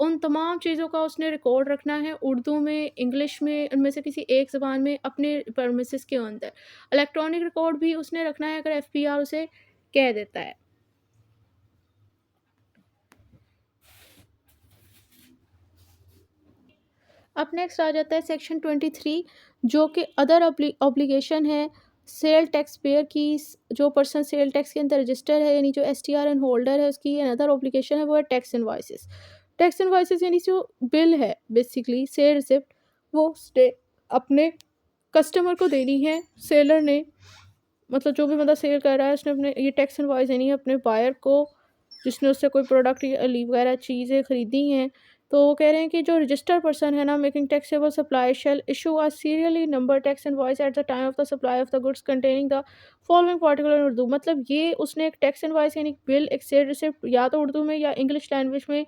उन तमाम चीज़ों का उसने रिकॉर्ड रखना है उर्दू में, इंग्लिश में, उनमें से किसी एक ज़बान में अपने प्रेमिसेस के अंदर। इलेक्ट्रॉनिक रिकॉर्ड भी उसने रखना है अगर एफपीआर उसे कह देता है। अब नेक्स्ट आ जाता है सेक्शन 23, जो कि अदर ऑब्लिगेशन है सेल टैक्स पेयर की। जो पर्सन सेल टैक्स के अंदर रजिस्टर है, यानी जो STRN होल्डर है, उसकी अनदर ऑब्लिगेशन है वो है टैक्स इनवॉइसेस। टैक्स इनवॉइसेस यानी जो बिल है बेसिकली सेल रिसिप्ट, वो अपने कस्टमर को देनी है। सेलर ने, मतलब जो भी बंदा सेल कर रहा है, उसने अपने ये टैक्स इनवॉइस देनी है अपने बायर को, जिसने उससे कोई प्रोडक्ट या वगैरह चीज़ें खरीदी हैं। तो वो कह रहे हैं कि जो रजिस्टर्ड पर्सन है ना, making taxable supply shall issue a serially number tax invoice at the time of the supply of the goods containing the following particular in Urdu. मतलब ये उसने एक टैक्स इनवॉइस यानी बिल, एक सेल रिसिप्ट या तो उर्दू में या इंग्लिश लैंग्वेज में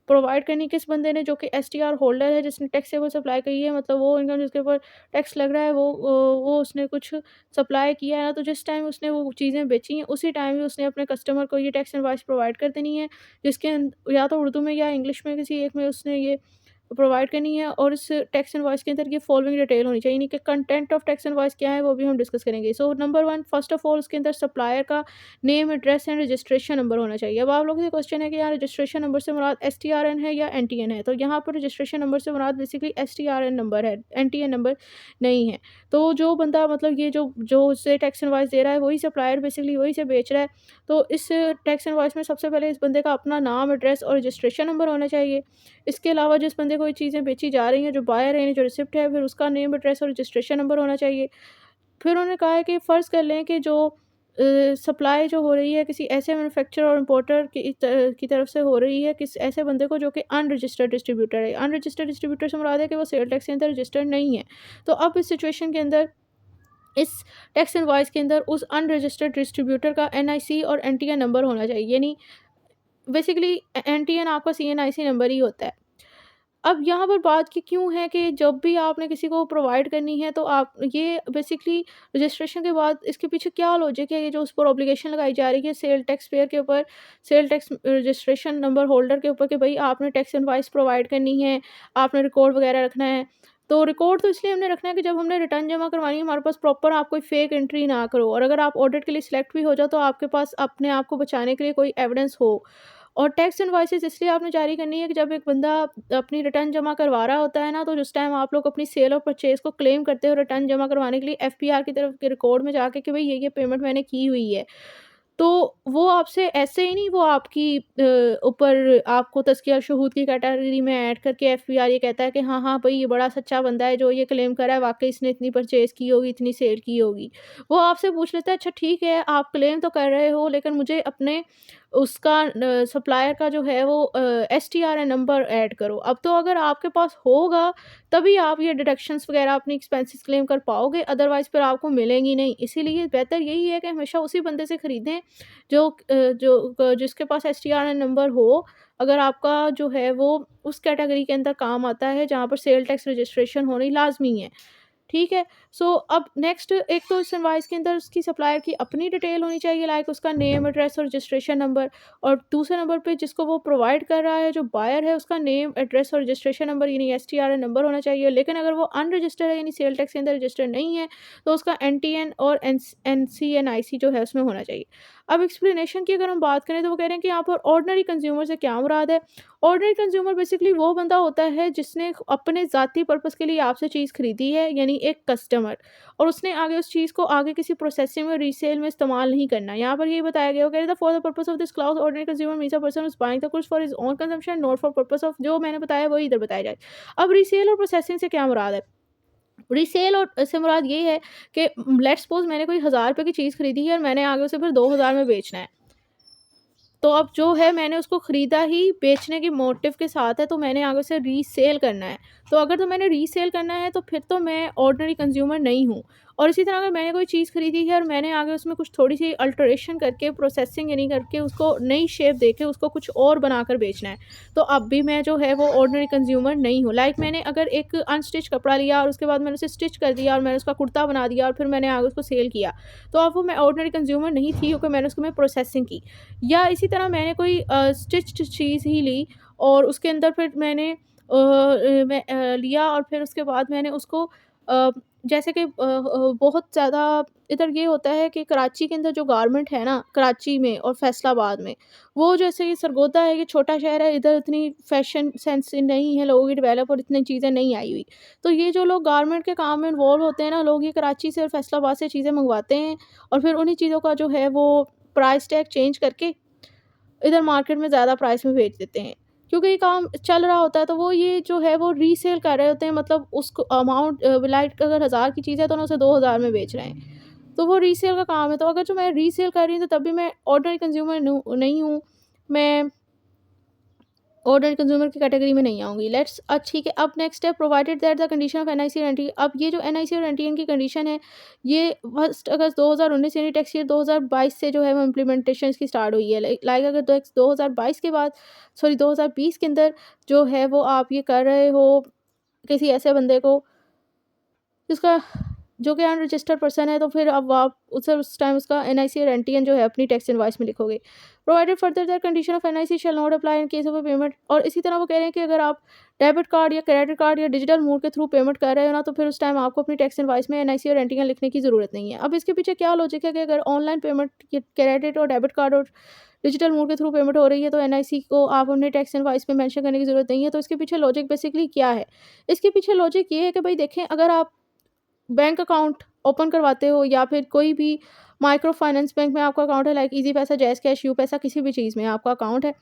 प्रोवाइड करनी किस बंदे ने, जो कि STR होल्डर है, जिसने टैक्सेबल सप्लाई की है, मतलब वो इनकम जिसके ऊपर टैक्स लग रहा है, वो उसने कुछ सप्लाई किया है ना, तो जिस टाइम उसने वो चीज़ें बेची हैं उसी टाइम ही उसने अपने कस्टमर को ये टैक्स इनवॉइस प्रोवाइड कर देनी है, जिसके या तो उर्दू में या इंग्लिश में किसी एक में उसने ये प्रोवाइड करनी है। और इस टैक्स इनवॉइस के अंदर ये फॉलोइंग डिटेल होनी चाहिए, यानी कि कंटेंट ऑफ टैक्स इनवॉइस क्या है वो भी हम डिस्कस करेंगे। So number 1, first of all उसके अंदर सप्लायर का name, address and registration number होना चाहिए। अब आप लोगों से क्वेश्चन है कि यहाँ रजिस्ट्रेशन नंबर से मुराद STRN है या NTN है। तो यहाँ पर रजिस्ट्रेशन नंबर से मुराद बेसिकली STRN नंबर है, NTN नंबर नहीं है। तो जो बंदा, मतलब ये जो जो उससे टैक्स इनवॉइस दे रहा है, वही सप्लायर बेसिकली वही से बेच रहा है। तो इस टैक्स इनवॉइस में सबसे पहले इस बंदे का अपना नाम, एड्रेस और रजिस्ट्रेशन नंबर होना चाहिए। इसके अलावा जिस बंदे को ये चीज़ें बेची जा रही हैं, जो बायर है, यानी जो रिसिप्ट है, फिर उसका नेम, एड्रेस और रजिस्ट्रेशन नंबर होना चाहिए। फिर उन्होंने कहा है कि फ़र्ज़ कर लें कि जो सप्लाई जो हो रही है किसी ऐसे मैन्युफैक्चरर और इम्पोर्टर की तरफ से हो रही है, किस ऐसे बंदे को जो कि अनरजिस्टर्ड डिस्ट्रीब्यूटर है। अनरजिस्टर्ड डिस्ट्रीब्यूटर से मुराद है कि वो सेल टैक्स के अंदर रजिस्टर्ड नहीं है। तो अब इस सिचुएशन के अंदर, इस टैक्स इनवॉइस के अंदर उस अनरजिस्टर्ड डिस्ट्रीब्यूटर का NIC और NTN नंबर होना चाहिए, यानी बेसिकली NTN आपका CNIC नंबर ही होता है। अब यहाँ पर बात की क्यों है कि जब भी आपने किसी को प्रोवाइड करनी है, तो आप ये बेसिकली रजिस्ट्रेशन के बाद इसके पीछे क्या लॉजिक है, ये जो उस पर ऑब्लिगेशन लगाई जा रही है सेल टैक्स पेयर के ऊपर, sale tax registration number holder के ऊपर, कि भाई आपने टैक्स इनवॉइस प्रोवाइड करनी है, आपने रिकॉर्ड वगैरह रखना है। तो रिकॉर्ड तो इसलिए हमने रखना है कि जब हमने रिटर्न जमा करवानी है, हमारे पास प्रॉपर, आप कोई फेक एंट्री ना करो, और अगर आप ऑडिट के लिए सिलेक्ट भी हो जाओ तो आपके पास अपने आप को बचाने के लिए कोई एविडेंस हो। और टैक्स इनवॉइसेस इसलिए आपने जारी करनी है कि जब एक बंदा अपनी रिटर्न जमा करवा रहा होता है ना, तो जिस टाइम आप लोग अपनी सेल और परचेज़ को क्लेम करते हो रिटर्न जमा करवाने के लिए FPR की तरफ के रिकॉर्ड में जाके कि भई ये पेमेंट मैंने की हुई है। तो वो आपसे ऐसे ही नहीं, वो आपकी ऊपर आपको तज़किया शुहूद की कैटेगरी में ऐड करके FPR ये कहता है कि हाँ, हाँ, भई ये बड़ा सच्चा बंदा है जो ये क्लेम कर रहा है, वाक़ई इसने इतनी परचेज़ की होगी, इतनी सेल की होगी। वो आपसे पूछ लेता है, अच्छा ठीक है, आप क्लेम तो कर रहे हो, लेकिन मुझे अपने उसका सप्लायर का जो है वो STRN नंबर ऐड करो। अब तो अगर आपके पास होगा, तभी आप ये डिडक्शंस वग़ैरह अपनी एक्सपेंसेस क्लेम कर पाओगे, अदरवाइज़ फिर आपको मिलेंगी नहीं। इसीलिए बेहतर यही है कि हमेशा उसी बंदे से खरीदें जिसके पास STRN नंबर हो, अगर आपका जो है वो उस कैटेगरी के अंदर काम आता है जहाँ पर सेल टैक्स रजिस्ट्रेशन होनी लाज़मी है। ठीक है? सो अब नेक्स्ट, एक तो इस इनवॉइस के अंदर उसकी सप्लायर की अपनी डिटेल होनी चाहिए, लाइक उसका नेम, एड्रेस और रजिस्ट्रेशन नंबर। और दूसरे नंबर पे जिसको वो प्रोवाइड कर रहा है, जो बायर है, उसका नेम, एड्रेस और रजिस्ट्रेशन नंबर यानी STRN नंबर होना चाहिए। लेकिन अगर वो अनरजिस्टर्ड है, यानी सेल टैक्स के अंदर रजिस्टर्ड नहीं है, तो उसका NTN और NCNIC जो है उसमें होना चाहिए। अब एक्सप्लेनेशन की अगर हम बात करें, तो वो कह रहे हैं कि यहाँ पर ऑर्डिनरी कंज्यूमर से क्या मुराद है। ऑर्डिनरी कंज्यूमर बेसिकली वो बंदा होता है जिसने अपने ज़ाती पर्पज़ के लिए आपसे चीज़ खरीदी है, यानी एक कस्टमर, और उसने आगे उस चीज़ को आगे किसी प्रोसेसिंग में, रीसेल में इस्तेमाल नहीं करना। यहाँ पर यही बताया गया, वो कह रहे थे for the purpose of this clause ordinary consumer means a person who is buying the goods for his own consumption not for purpose of, जो मैंने बताया वही इधर बताया जाए। अब रीसेल और प्रोसेसिंग से क्या मुराद है? रीसेल और से मुराद ये है कि लेट्स सपोज़ मैंने कोई 1000 रुपए की चीज़ खरीदी है और मैंने आगे उसे फिर 2000 में बेचना है। तो अब जो है मैंने उसको ख़रीदा ही बेचने के मोटिव के साथ है, तो मैंने आगे उसे रीसेल करना है। तो अगर तो मैंने रीसेल करना है, तो फिर तो मैं ऑर्डिनरी कंज़्यूमर नहीं हूँ। और इसी तरह अगर मैंने कोई चीज़ ख़रीदी है और मैंने आगे उसमें कुछ थोड़ी-सी अल्टरेशन करके, प्रोसेसिंग यानी करके, उसको नई शेप देके उसको कुछ और बनाकर बेचना है, तो अब भी मैं जो है वो ऑर्डिनरी कंज़्यूमर नहीं हूँ। लाइक मैंने अगर एक अनस्टिच कपड़ा लिया और उसके बाद मैंने उसे स्टिच कर दिया और मैंने उसका कुर्ता बना दिया और फिर मैंने आगे उसको सेल किया, तो अब वो मैं ऑर्डिनरी कंज़्यूमर नहीं थी, क्योंकि मैंने उसको प्रोसेसिंग की। या इसी तरह मैंने कोई स्टिच्ड चीज़ ही ली और उसके अंदर फिर मैंने लिया और फिर उसके बाद मैंने उसको जैसे कि बहुत ज़्यादा इधर ये होता है कि कराची के अंदर जो गारमेंट है ना, कराची में और फैसलाबाद में, वो जैसे कि सरगोदा है, ये छोटा शहर है, इधर इतनी फैशन सेंस नहीं है लोगों की डेवलप और इतनी चीज़ें नहीं आई हुई। तो ये जो लोग गारमेंट के काम में इन्वॉल्व होते हैं ना, लोग ये कराची से और फैसलाबाद से चीज़ें मँगवाते हैं और फिर उन्हीं चीज़ों का जो है वो प्राइस टैग चेंज करके इधर मार्केट में ज़्यादा प्राइस में बेच देते हैं। क्योंकि ये काम चल रहा होता है तो वो ये जो है वो रीसेल कर रहे होते हैं, मतलब उसको अमाउंट लाइक अगर 1000 की चीज़ है तो उन्हें उसे 2000 में बेच रहे हैं। तो वो रीसेल का काम है, तो अगर जो मैं रीसेल कर रही हूँ तो तब भी मैं ऑर्डिनरी कंज़्यूमर नहीं हूँ। मैं ऑर्डिनरी कंज़्यूमर की कैटेगरी में नहीं आऊँगी। ठीक है, अब नेक्स्ट है provided that the condition of NIC और एनटी। अब ये जो एनआईसी और एनटीएन की कंडीशन है, ये 1 अगस्त 2019 यानी टैक्स ईयर 2022 से जो है वो इम्प्लीमेंटेशन इसकी स्टार्ट हुई है। लाइक अगर 2022 के बाद, सॉरी 2020 के अंदर जो है वो आप ये कर रहे हो किसी ऐसे बंदे को जिसका जो कि अनरजिस्टर्ड पर्सन है, तो फिर अब आप उसे उस टाइम उसका एनआईसी और एनटीएन जो है अपनी टैक्स इनवॉइस में लिखोगे। Provided further that condition of NIC shall not apply in case of a payment. और इसी तरह वो कह रहे हैं कि अगर आप डेबिट कार्ड या क्रेडिट कार्ड या डिजिटल मोड के थ्रू पेमेंट कर रहे हो ना, तो फिर उस टाइम आपको अपनी टैक्स इनवॉइस में एनआईसी और एनटीएन लिखने की ज़रूरत नहीं है। अब इसके पीछे क्या लॉजिक है कि अगर ऑनलाइन पेमेंट क्रेडिट और डेबिट कार्ड और डिजिटल मोड के थ्रू पेमेंट हो रही है तो एनआईसी को आप अपने टैक्स इनवॉइस में मेंशन करने की ज़रूरत नहीं है। तो इसके पीछे लॉजिक बेसिकली क्या है? इसके पीछे लॉजिक ये है कि भाई देखें, अगर आप बैंक अकाउंट ओपन करवाते हो या फिर कोई भी माइक्रो फाइनेंस बैंक में आपका अकाउंट है, लाइक ईज़ी पैसा, जैज़ कैश, यू पैसा, किसी भी चीज़ में आपका अकाउंट है,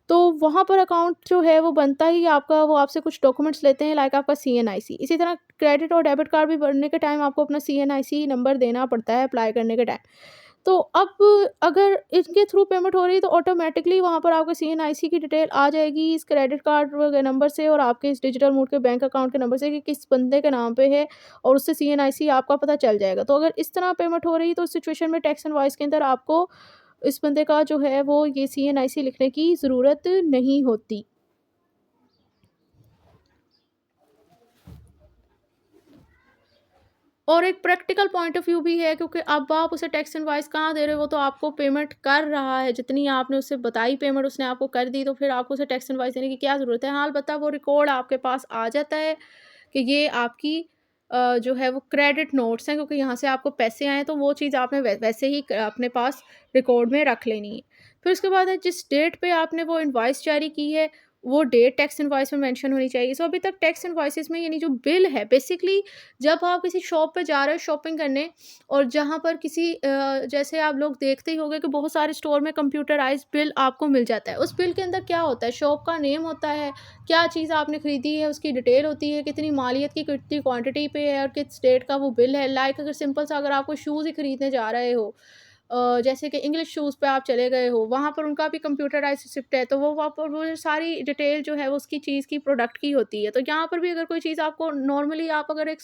तो वहाँ पर अकाउंट जो है वो बनता ही आपका, वो आपसे कुछ डॉक्यूमेंट्स लेते हैं, लाइक आपका सीएनआईसी। इसी तरह क्रेडिट और डेबिट कार्ड भी बनने के टाइम आपको अपना सीएनआईसी नंबर देना पड़ता है अप्लाई करने के टाइम। तो अब अगर इनके थ्रू पेमेंट हो रही है तो ऑटोमेटिकली वहाँ पर आपके सीएनआईसी की डिटेल आ जाएगी इस क्रेडिट कार्ड के नंबर से और आपके इस डिजिटल मोड के बैंक अकाउंट के नंबर से कि किस बंदे के नाम पे है, और उससे सीएनआईसी आपका पता चल जाएगा। तो अगर इस तरह पेमेंट हो रही है तो उस सिचुएशन में टैक्स इनवॉइस के अंदर आपको इस बंदे का जो है वो ये सीएनआईसी लिखने की ज़रूरत नहीं होती। और एक प्रैक्टिकल पॉइंट ऑफ व्यू भी है, क्योंकि अब आप उसे टैक्स इनवॉइस कहाँ दे रहे हो, वो तो आपको पेमेंट कर रहा है, जितनी आपने उससे बताई पेमेंट उसने आपको कर दी, तो फिर आपको उसे टैक्स इनवॉइस देने की क्या ज़रूरत है। हाँ, अलबत्ता वो रिकॉर्ड आपके पास आ जाता है कि ये आपकी जो है वो क्रेडिट नोट्स हैं, क्योंकि यहाँ से आपको पैसे आए, तो वो चीज़ आपने वैसे ही अपने पास रिकॉर्ड में रख लेनी है। फिर उसके बाद है जिस डेट पे आपने वो इनवॉइस जारी की है, वो डेट टैक्स इनवॉइस में मेंशन होनी चाहिए। सो अभी तक टैक्स इनवॉइसेस में यानी जो बिल है बेसिकली, जब आप किसी शॉप पे जा रहे हो शॉपिंग करने, और जहाँ पर किसी जैसे आप लोग देखते ही होंगे कि बहुत सारे स्टोर में कंप्यूटराइज्ड बिल आपको मिल जाता है। उस बिल के अंदर क्या होता है, शॉप का नेम होता है, क्या चीज़ आपने खरीदी है उसकी डिटेल होती है, कितनी मालियत की कितनी क्वांटिटी पे है और किस डेट का वो बिल है। लाइक अगर सिंपल सा अगर आपको शूज़ ही खरीदने जा रहे हो, जैसे कि इंग्लिश शूज़ पे आप चले गए हो, वहाँ पर उनका भी कंप्यूटराइज़्ड रिसिप्ट है, तो वो वहाँ पर वो सारी डिटेल जो है वो उसकी चीज़ की प्रोडक्ट की होती है। तो यहाँ पर भी अगर कोई चीज़ आपको नॉर्मली, आप अगर एक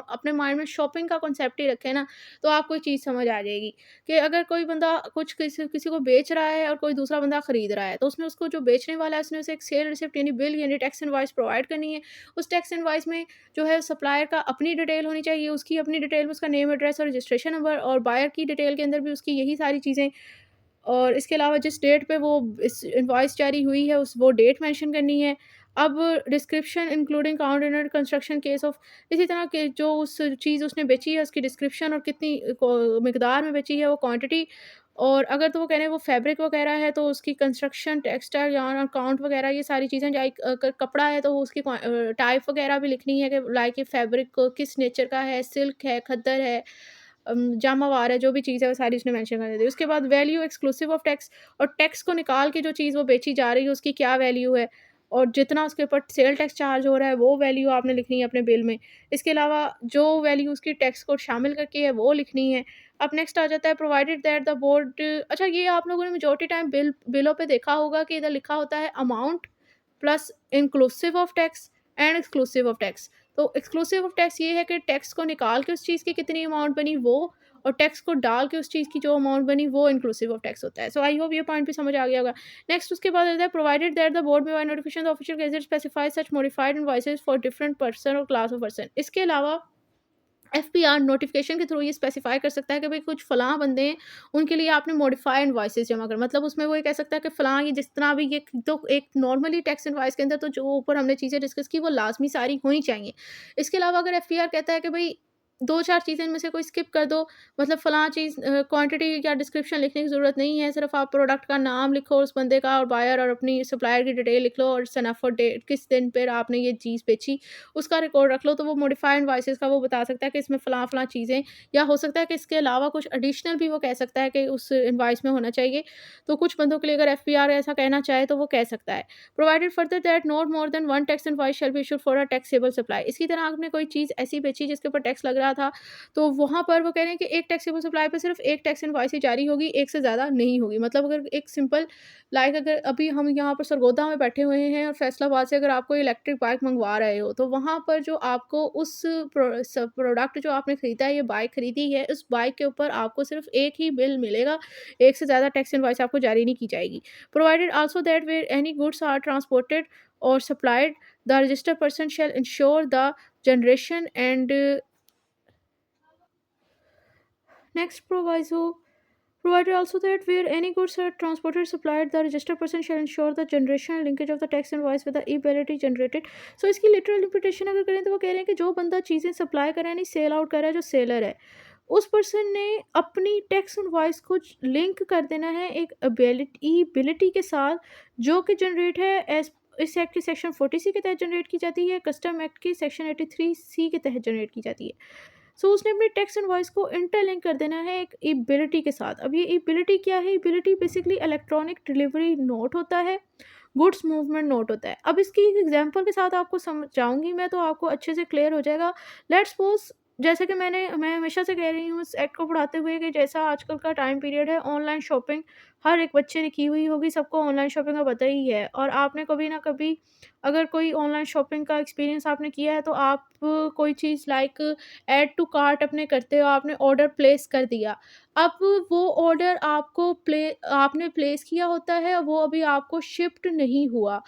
अपने माइंड में शॉपिंग का कॉन्सेप्ट ही रखें ना, तो आपको ये चीज़ समझ आ जाएगी कि अगर कोई बंदा कुछ किसी किसी को बेच रहा है और कोई दूसरा बंदा खरीद रहा है, तो उसने उसको जो बेचने वाला है उसने उसे एक सेल रिसिप्ट यानी बिल यानी टैक्स इनवॉइस प्रोवाइड करनी है। उस टैक्स इनवॉइस में जो है सप्लायर का अपनी डिटेल होनी चाहिए, उसकी अपनी डिटेल में उसका नेम, एड्रेस और रजिस्ट्रेशन नंबर, और बायर की डिटेल के अंदर भी उसकी यही सारी चीज़ें। और इसके अलावा जिस डेट पे वो इस इनवॉइस जारी हुई है उस वो डेट मेंशन करनी है। अब description including count and construction case of, इसी तरह के जो उस चीज़ उसने बेची है उसकी डिस्क्रिप्शन और कितनी मिकदार में बेची है वो क्वांटिटी। और अगर तो वो कह रहे हैं वो फैब्रिक वगैरह है तो उसकी कंस्ट्रक्शन, टेक्सटाइल, यार्न और काउंट वगैरह ये सारी चीज़ें, लाइक कपड़ा है तो वो उसकी टाइप वगैरह भी लिखनी है कि लाइक ये फैब्रिक किस नेचर का है, सिल्क है, खद्दर है, जामावार है, जो भी चीज़ है वो सारी उसने मेंशन कर दी थी। उसके बाद वैल्यू एक्सक्लूसिव ऑफ टैक्स, और टैक्स को निकाल के जो चीज़ वो बेची जा रही है उसकी क्या वैल्यू है, और जितना उसके ऊपर सेल टैक्स चार्ज हो रहा है वो वैल्यू आपने लिखनी है अपने बिल में। इसके अलावा जो वैल्यू उसकी टैक्स को शामिल करके है वो लिखनी है। अब नेक्स्ट आ जाता है प्रोवाइडेड दैट द बोर्ड। अच्छा, ये आप लोगों ने मेजॉरिटी टाइम बिलों पे देखा होगा कि इधर लिखा होता है amount plus inclusive of tax and exclusive of tax. तो एक्सक्लूसिव ऑफ टैक्स ये है कि टैक्स को निकाल के उस चीज़ की कितनी अमाउंट बनी वो, और टैक्स को डाल के उस चीज़ की जो अमाउंट बनी वो इंक्लूसिव ऑफ टैक्स होता है। सो आई होप ये पॉइंट भी समझ आ गया होगा। नेक्स्ट उसके बाद आता है प्रोवाइडेड दैट द बोर्ड में by notification the official gazette specify such modified invoices for different person और क्लास ऑफ पर्सन। इसके अलावा एफपीआर नोटिफिकेशन के थ्रू ये स्पेसिफाई कर सकता है कि भाई कुछ फ़लाँ बंदे हैं, उनके लिए आपने मॉडिफाइड इनवॉइसेस जमा कर, मतलब उसमें वो ये कह सकता है कि फ़लाँ ये जितना भी ये, तो एक नॉर्मली टैक्स इनवॉइस के अंदर तो जो ऊपर हमने चीज़ें डिस्कस की वो लाज़मी सारी होनी चाहिए। इसके अलावा अगर एफपीआर कहता है कि भाई 2-4 चीज़ें इनमें से कोई स्किप कर दो, मतलब फलाँ चीज़ क्वांटिटी या डिस्क्रिप्शन लिखने की ज़रूरत नहीं है, सिर्फ़ आप प्रोडक्ट का नाम लिखो उस बंदे का और बायर और अपनी सप्लायर की डिटेल लिख लो और सनफ और डेट किस दिन पर आपने ये चीज़ बेची, उसका रिकॉर्ड रख लो, तो वो मॉडिफाइड इनवॉइसेज़ का वो बता सकता है कि इसमें फलाँ-फलाँ चीज़ें, या हो सकता है कि इसके अलावा कुछ एडिशनल भी वो कह सकता है कि उस इनवॉइस में होना चाहिए। तो कुछ बंदों के लिए अगर एफपीआर ऐसा कहना चाहे तो वो कह सकता है। Provided further that not more than 1 tax invoice shall be issued for a taxable supply. इसी तरह आपने कोई चीज़ ऐसी बेची जिसके ऊपर टैक्स लग रहा था, तो वहाँ पर वो कह रहे हैं कि एक टैक्सेबल सप्लाई पे सिर्फ़ एक टैक्स इनवॉइस ही जारी होगी, एक से ज़्यादा नहीं होगी। मतलब अगर एक सिंपल अगर अभी हम यहाँ पर सरगोदा में बैठे हुए हैं और फैसलाबाद से अगर आप कोई इलेक्ट्रिक बाइक मँगवा रहे हो, तो वहाँ पर जो आपको उस प्रोडक्ट जो आपने खरीदा है, ये बाइक खरीदी है, उस बाइक के ऊपर आपको सिर्फ़ एक ही बिल मिलेगा, एक से ज़्यादा टैक्स इनवॉइस आपको जारी नहीं की जाएगी। Provided also that where any goods are transported or supplied, the registered person shall ensure the generation and next proviso. Provided also that where any goods are transported or supplied, the registered person shall ensure the generation and linkage of the tax invoice with the e-bality generated. So इसकी literal interpretation अगर करें तो वो कह रहे हैं कि जो बंदा चीज़ें सप्लाई कर रहा है, नहीं सेल आउट कर रहा है, जो सेलर है, उस पर्सन ने अपनी टैक्स इनवॉइस को लिंक कर देना है एक एबिलिटी के साथ, जो कि जनरेट है एज इस एक्ट के सेक्शन 40 सी के तहत जनरेट की जाती है, कस्टम एक्ट के सेक्शन 83 सी के तहत जनरेट की जाती है। सो उसने अपनी टेक्स्ट इनवॉइस को इंटरलिंक कर देना है एक एबिलिटी के साथ। अब ये एबिलिटी क्या है? Ability basically electronic delivery note होता है, गुड्स मूवमेंट नोट होता है। अब इसकी एक एग्जांपल के साथ आपको समझाऊँगी मैं, तो आपको अच्छे से क्लियर हो जाएगा। लेट्स सपोज़, जैसे कि मैं हमेशा से कह रही हूँ इस एक्ट को पढ़ाते हुए, कि जैसा आजकल का टाइम पीरियड है, ऑनलाइन शॉपिंग हर एक बच्चे ने की हुई होगी, सबको ऑनलाइन शॉपिंग का पता ही है। और आपने कभी ना कभी अगर कोई ऑनलाइन शॉपिंग का एक्सपीरियंस आपने किया है, तो आप कोई चीज़ लाइक ऐड टू कार्ट अपने करते हो, आपने ऑर्डर प्लेस कर दिया। अब वो ऑर्डर आपने प्लेस किया होता है, और वो अभी आपको शिफ्ट नहीं हुआ।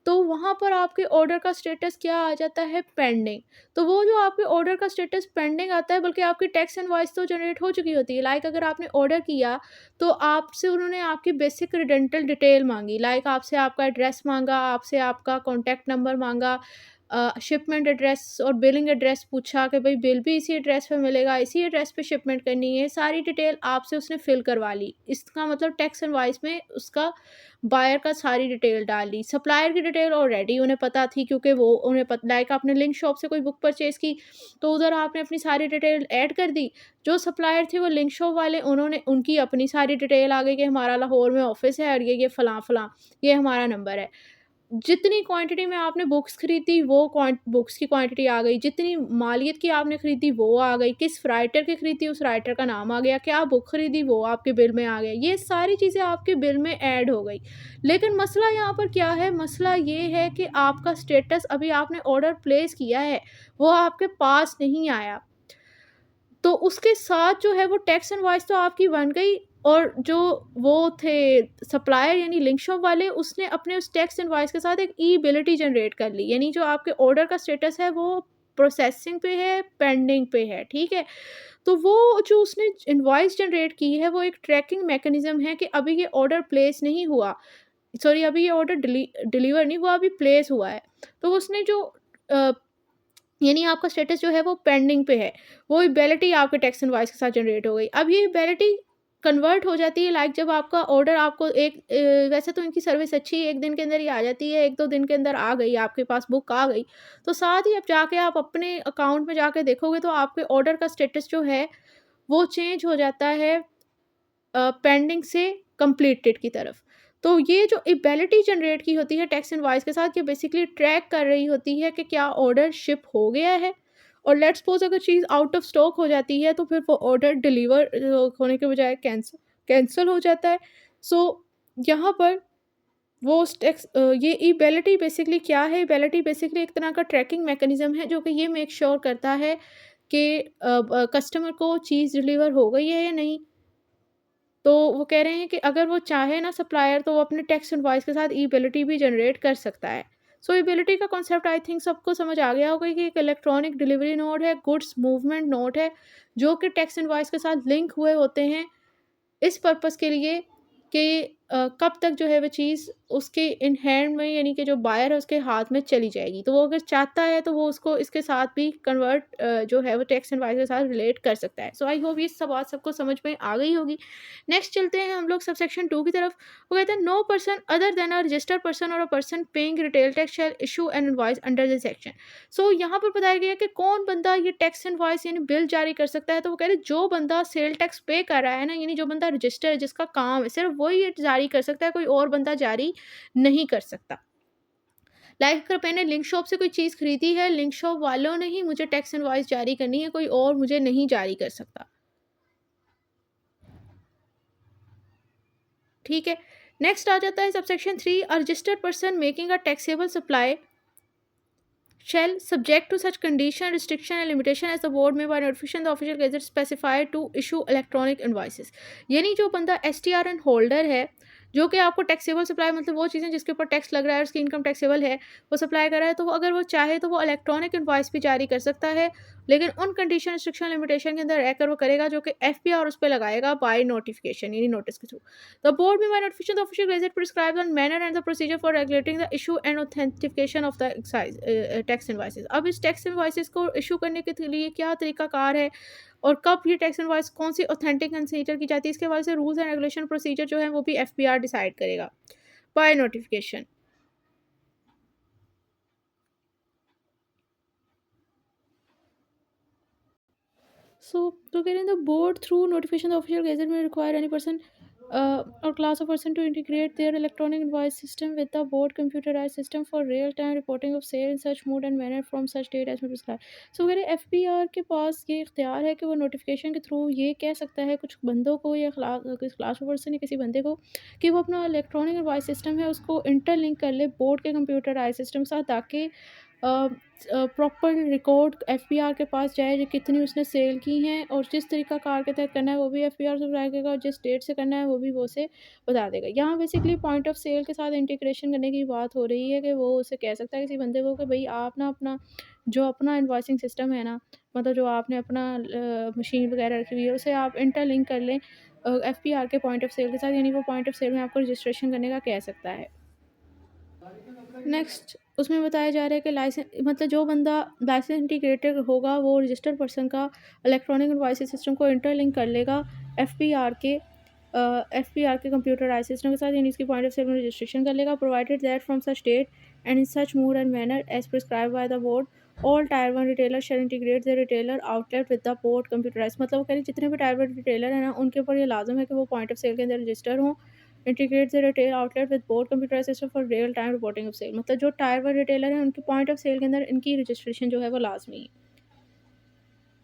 तो वहाँ पर आपके ऑर्डर का स्टेटस क्या आ जाता है? पेंडिंग। तो वो जो आपके ऑर्डर का स्टेटस पेंडिंग आता है, बल्कि आपकी टैक्स इनवॉइस तो जनरेट हो चुकी होती है। लाइक अगर आपने ऑर्डर किया, तो आपसे उन्होंने आपकी बेसिक क्रेडेंशियल डिटेल माँगी, लाइक आपसे आपका एड्रेस माँगा, आपसे आपका कॉन्टैक्ट नंबर माँगा, शिपमेंट एड्रेस और बिलिंग एड्रेस पूछा कि भई बिल भी इसी एड्रेस पे मिलेगा, इसी एड्रेस पे शिपमेंट करनी है, सारी डिटेल आपसे उसने फिल करवा ली। इसका मतलब टैक्स इनवॉइस में उसका बायर का सारी डिटेल डाल दी। सप्लायर की डिटेल ऑलरेडी उन्हें पता थी, क्योंकि वो उन्हें लाइक आपने लिंक शॉप से कोई बुक परचेज़ की, तो उधर आपने अपनी सारी डिटेल ऐड कर दी। जो सप्लायर थे वो लिंक शॉप वाले, उन्होंने उनकी अपनी सारी डिटेल आ गई कि हमारा लाहौर में ऑफ़िस है और ये फलाँ-फलाँ, ये हमारा नंबर है। जितनी क्वांटिटी में आपने बुक्स खरीदी, वो बुक्स की क्वांटिटी आ गई, जितनी मालियत की आपने खरीदी वो आ गई, किस राइटर की खरीदी उस राइटर का नाम आ गया, क्या बुक खरीदी वो आपके बिल में आ गया। ये सारी चीज़ें आपके बिल में ऐड हो गई। लेकिन मसला यहाँ पर क्या है? मसला ये है कि आपका स्टेटस, अभी आपने ऑर्डर प्लेस किया है, वो आपके पास नहीं आया। तो उसके साथ जो है वो टैक्स इनवॉइस तो आपकी बन गई, और जो वो थे सप्लायर यानी लिंक शॉप वाले, उसने अपने उस टैक्स इनवॉइस के साथ एक ई-बिलिटी जनरेट कर ली। यानी जो आपके ऑर्डर का स्टेटस है वो प्रोसेसिंग पे है, पेंडिंग पे है, ठीक है? तो वो जो उसने इनवॉइस जनरेट की है, वो एक ट्रैकिंग मैकेनिज़्म है कि अभी ये ऑर्डर प्लेस नहीं हुआ, सॉरी अभी ये ऑर्डर डिलीवर नहीं हुआ, अभी प्लेस हुआ है। तो उसने जो अ, यानी आपका स्टेटस जो है वो पेंडिंग पे है, वो वैलिडिटी आपके टैक्स इनवॉइस के साथ जनरेट हो गई। अब ये वैलिडिटी कन्वर्ट हो जाती है, लाइक जब आपका ऑर्डर आपको वैसे तो इनकी सर्विस अच्छी है, 1 दिन के अंदर ही आ जाती है, 1-2 दिन के अंदर आ गई, आपके पास बुक आ गई। तो साथ ही अब जाके आप अपने अकाउंट में जाके देखोगे, तो आपके ऑर्डर का स्टेटस जो है, वो चेंज हो जाता है पेंडिंग से कंप्लीटेड की तरफ। तो ये जो एबिलिटी जनरेट की होती है टैक्स इनवॉइस के साथ, ये बेसिकली ट्रैक कर रही होती है कि क्या ऑर्डर शिप हो गया है, और लेट्स सपोज़ अगर चीज़ आउट ऑफ स्टॉक हो जाती है, तो फिर वो ऑर्डर डिलीवर होने के बजाय कैंसल हो जाता है। सो यहाँ पर वो ये एबिलिटी बेसिकली क्या है? एबिलिटी बेसिकली एक तरह का ट्रैकिंग मैकेनिज़्म है, जो कि ये मेक श्योर करता है कि कस्टमर को चीज़ डिलीवर हो गई है या नहीं। तो वो कह रहे हैं कि अगर वो चाहे ना सप्लायर, तो वो अपने टेक्स्ट इनवॉइस के साथ ई-बिलिटी भी जनरेट कर सकता है। सो ई-बिलिटी का कॉन्सेप्ट आई थिंक सबको समझ आ गया होगा कि एक इलेक्ट्रॉनिक डिलीवरी नोड है, गुड्स मूवमेंट नोड है, जो कि टेक्स्ट इनवॉइस के साथ लिंक हुए होते हैं इस पर्पज़ के लिए कि कब तक जो है वो चीज़ उसके इन हैंड में, यानी कि जो बायर है उसके हाथ में चली जाएगी। तो वो अगर चाहता है तो वो उसको इसके साथ भी कन्वर्ट जो है वो टेक्स्ट एंड वॉइस के साथ रिलेट कर सकता है। सो आई होप ये सब बात सबको समझ में आ गई होगी। नेक्स्ट चलते हैं हम लोग सबसेक्शन 2 की तरफ। वो कहते हैं no person other than a registered person और a person paying retail tax shall issue an invoice under this section. So यहाँ पर बताया गया है कि कौन बंदा ये टैक्स इनवॉइस यानी बिल जारी कर सकता है। तो वो कह रहे हैं जो बंदा सेल टैक्स पे कर रहा है ना, यानी जो बंदा रजिस्टर है, जिसका काम है, सिर्फ वही ये जारी कर सकता है, कोई और बंदा जारी नहीं कर सकता। लाइक अगर मैंने लिंक शॉप से कोई चीज़ खरीदी है, लिंक शॉप वालों ने ही मुझे टैक्स इनवॉइस जारी करनी है, कोई और मुझे नहीं जारी कर सकता। ठीक है। नेक्स्ट आ जाता है subsection 3, a registered person making a taxable supply shall subject to such condition, restriction and limitation as the board may by notification the official gazette specify to issue electronic invoices। यानी जो बंदा S T R N holder है, जो कि आपको टैक्सेबल सप्लाई मतलब वो चीज़ें जिसके ऊपर टैक्स लग रहा है, उसकी इनकम टैक्सेबल है, वो सप्लाई कर रहा है, तो वो अगर वो चाहे तो वो इलेक्ट्रॉनिक इन्वाइस भी जारी कर सकता है, लेकिन उन कंडीशन रिस्ट्रिक्शन लिमिटेशन के अंदर रहकर वो करेगा जो कि एफ पी आर उस पर लगाएगा बाय नोटिफिकेशन, यानी नोटिस के थ्रू। द बोर्ड में by notification the official gazette prescribes on manner and the procedure for regulating the issue and authentication of the excise tax invoices. अब इस टैक्स इनवाइसेस को इशू करने के लिए क्या तरीकाकार है और कब ये टैक्स इनवॉइस कौन सी ऑथेंटिक कंसीडर की जाती है, इसके हवाले से रूल्स एंड रेगुलेशन प्रोसीजर जो है वो भी एफपीआर डिसाइड करेगा बाय नोटिफिकेशन। तो कह रहे हैं the board through notification the official gazette may require any person or class of person to integrate their electronic invoice system with the board computerized system for real time reporting of sale in such mode and manner from such date as may prescribed। सो अगर एफ पी आर के पास ये इख्तियार है कि वो नोटिफिकेशन के थ्रू ये कह सकता है कुछ बंदों को या किस क्लास ऑफ पर्सन या किसी बंदे को कि वो अपना इलेक्ट्रॉनिक इन्वाइस सिस्टम है उसको इंटरलिंक कर ले बोर्ड के कंप्यूटराइज सिस्टम के साथ, ताकि प्रॉपर रिकॉर्ड एफपीआर के पास जाए जो कितनी उसने सेल की हैं और जिस तरीका कार के तहत करना है वो भी एफपीआर से बताएगा और जिस डेट से करना है वो भी वो से बता देगा। यहाँ बेसिकली पॉइंट ऑफ सेल के साथ इंटीग्रेशन करने की बात हो रही है कि वो उसे कह सकता है किसी बंदे को कि भाई आप ना अपना जो अपना इन्वॉइसिंग सिस्टम है ना, मतलब जो आपने अपना मशीन वगैरह रखी हुई है उसे आप इंटरलिंक कर लें एफपीआर के पॉइंट ऑफ सेल के साथ, यानी वो पॉइंट ऑफ सेल में आपको रजिस्ट्रेशन करने का कह सकता है। नेक्स्ट उसमें बताया जा रहा है कि लाइसेंस मतलब जो बंदा लाइसेंस इंटीग्रेटेड होगा वो रजिस्टर्ड पर्सन का इलेक्ट्रॉनिक इन्वॉइस सिस्टम को इंटरलिंक कर लेगा एफपीआर के कंप्यूटराइज सिस्टम के साथ, यानी इसकी पॉइंट ऑफ सेल में रजिस्ट्रेशन कर लेगा provided that from such date and in such mood and manner as prescribe by the board all tier one retailer shall integrate the retailer outlet with the board computerise. मतलब वो कह रहे जितने भी टायर वन रिटेलर हैं ना उनके ऊपर ये लाजम है कि वो पॉइंट ऑफ सेल के अंदर रजिस्टर हों। Integrate the retail outlet with board computer system for real time reporting of sale. मतलब जो टायर वन रिटेलर हैं उनके पॉइंट ऑफ सेल के अंदर इनकी रजिस्ट्रेशन जो है वो लाजमी है।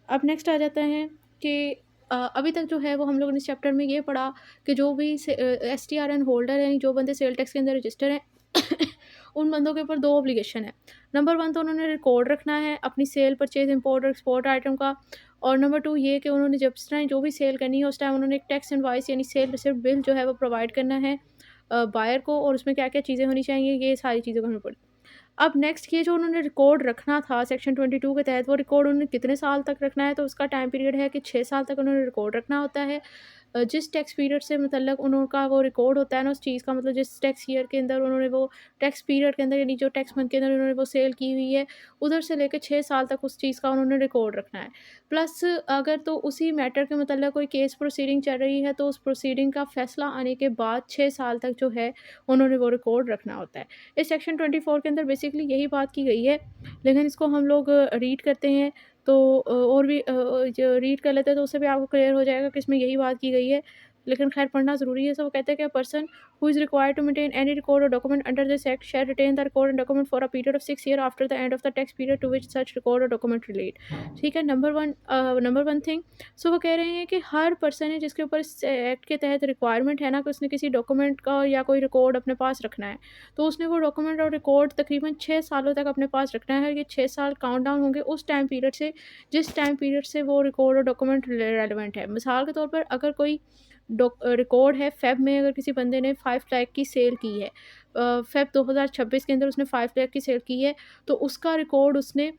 अब नेक्स्ट आ जाता है कि अभी तक जो है वो हम लोगों ने इस चैप्टर में ये पढ़ा कि जो भी S T R N holder हैं, जो बंदे सेल टैक्स के अंदर रजिस्टर हैं उन बंदों के ऊपर दो ऑब्लिगेशन है। नंबर 1 तो उन्होंने रिकॉर्ड रखना है अपनी सेल परचेज इंपोर्ट और एक्सपोर्ट आइटम का, और नंबर 2 ये कि उन्होंने जब टाइम जो भी सेल करनी है उस टाइम उन्होंने एक टैक्स इनवॉइस यानी सेल रिसिप्ट बिल जो है वो प्रोवाइड करना है बायर को, और उसमें क्या क्या चीज़ें होनी चाहिए ये सारी चीज़ों को हमें पड़ी। अब नेक्स्ट ये जो उन्होंने रिकॉर्ड रखना था सेक्शन 22 के तहत, वो रिकॉर्ड उन्होंने कितने साल तक रखना है, तो उसका टाइम पीरियड है कि 6 साल तक उन्होंने रिकॉर्ड रखना होता है। जिस टैक्स पीरियड से मतलब उनका वो रिकॉर्ड होता है ना उस चीज़ का, मतलब जिस टैक्स ईयर के अंदर उन्होंने वो टैक्स पीरियड के अंदर यानी जो टैक्स मंथ के अंदर उन्होंने वो सेल की हुई है उधर से लेकर 6 साल तक उस चीज़ का उन्होंने रिकॉर्ड रखना है। प्लस अगर तो उसी मैटर के मतलब कोई केस प्रोसीडिंग चल रही है तो उस प्रोसीडिंग का फैसला आने के बाद 6 साल तक जो है उन्होंने वो रिकॉर्ड रखना होता है। इस सेक्शन 24 के अंदर बेसिकली यही बात की गई है, लेकिन इसको हम लोग रीड करते हैं तो और भी जो रीड कर लेते हैं तो उससे भी आपको क्लियर हो जाएगा कि इसमें यही बात की गई है, लेकिन खैर पढ़ना ज़रूरी है। सो वो कहते हैं कि person who is required to maintain any record और document under this act shall retain the record and document for a period of 6 year after the end of the tax period to which such record और डॉक्यूमेंट रिलेट। ठीक है, नंबर वन थिंग। सो वो कह रहे हैं कि हर पर्सन है जिसके ऊपर इस एक्ट के तहत रिक्वायरमेंट है ना कि उसने किसी डॉक्यूमेंट का या कोई रिकॉर्ड अपने पास रखना है, तो उसने वो डॉक्यूमेंट और रिकॉर्ड तकरीबन 6 सालों तक अपने पास रखना है। और ये 6 साल काउंट डाउन होंगे उस टाइम पीरियड से जिस टाइम पीरियड से वो रिकॉर्ड और डॉक्यूमेंट रेलिवेंट है। मिसाल के तौर पर अगर कोई रिकॉर्ड है फ़ेब में, अगर किसी बंदे ने 5 लाख की सेल की है, फ़ेब 2026 के अंदर उसने 5 लाख की सेल की है, तो उसका रिकॉर्ड उसने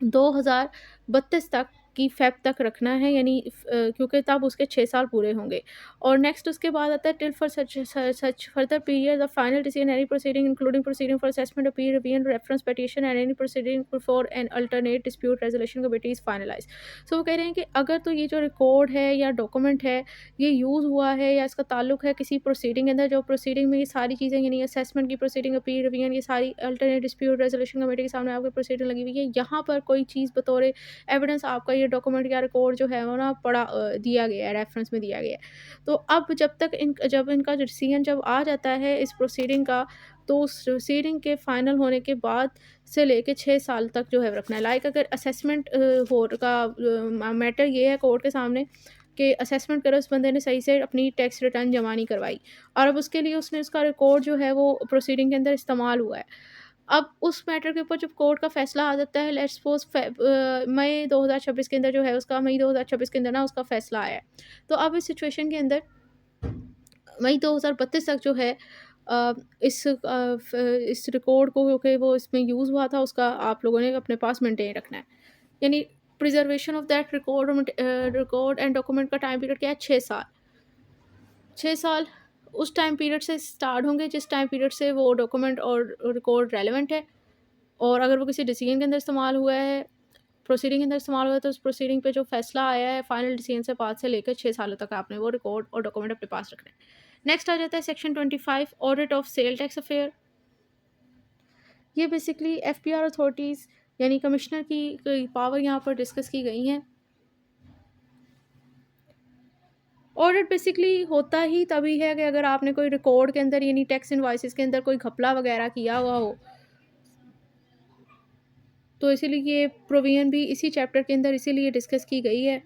2032 तक की फ़ेब तक रखना है, यानी क्योंकि तब उसके 6 साल पूरे होंगे। और नेक्स्ट उसके बाद आता है till for such further period the final decision any proceeding including proceeding for assessment of appeal revision reference petition and any proceeding for an alternate dispute resolution committee is finalized. So वो कह रहे हैं कि अगर तो ये जो रिकॉर्ड है या डॉक्यूमेंट है, ये यूज़ हुआ है या इसका ताल्लुक है किसी प्रोसीडिंग के अंदर, जो प्रोसीडिंग में ये सारी चीज़ें यानी असेसमेंट की प्रोसीडिंग, अपील रिवीजन, ये सारी अल्टरनेट डिस्प्यूट रेजोल्यूशन कमेटी के सामने आपकी प्रोसीडिंग लगी हुई है, यहाँ पर कोई चीज़ बतौर एविडेंस आपका ये डॉक्यूमेंट या रिकॉर्ड जो है वो ना दिया गया है, रेफरेंस में दिया गया है। तो अब जब इनका जो डिसीजन जब आ जाता है इस प्रोसीडिंग का, तो उस प्रोसीडिंग के फाइनल होने के बाद से लेके 6 साल तक जो है रखना है। लाइक अगर असेसमेंट हो का मैटर ये है कोर्ट के सामने कि असेसमेंट करो, उस बंदे ने सही से अपनी टैक्स रिटर्न जमा नहीं करवाई और अब उसके लिए उसने उसका रिकॉर्ड जो है वो प्रोसीडिंग के अंदर इस्तेमाल हुआ है। अब उस मैटर के ऊपर जब कोर्ट का फैसला आ जाता है, लेट्स सपोज़ मई 2026 के अंदर जो है उसका मई 2026 के अंदर ना उसका फैसला आया है। तो अब इस सिचुएशन के अंदर मई 2032 तक जो है इस रिकॉर्ड को, क्योंकि वो इसमें यूज़ हुआ था, उसका आप लोगों ने अपने पास मेंटेन रखना है। यानी preservation of that record and document का टाइम पीरियड क्या है? 6 साल। 6 साल उस टाइम पीरियड से स्टार्ट होंगे जिस टाइम पीरियड से वो डॉक्यूमेंट और रिकॉर्ड रेलेवेंट है, और अगर वो किसी डिसीजन के अंदर इस्तेमाल हुआ है, प्रोसीडिंग के अंदर इस्तेमाल हुआ है, तो उस प्रोसीडिंग पे जो फैसला आया है फाइनल डिसीजन से बाद से लेकर 6 सालों तक आपने वो रिकॉर्ड और डॉक्यूमेंट अपने पास रखना है। नेक्स्ट आ जाता है section 25 audit of sale tax affair. ये बेसिकली एफपीआर अथॉरिटीज़ यानी कमिश्नर की पावर यहाँ पर डिस्कस की गई हैं। ऑडिट बेसिकली होता ही तभी है कि अगर आपने कोई रिकॉर्ड के अंदर यानी टैक्स इनवॉइसेस के अंदर कोई घपला वगैरह किया हुआ हो, तो इसीलिए ये प्रोविजन भी इसी चैप्टर के अंदर इसीलिए डिस्कस की गई है।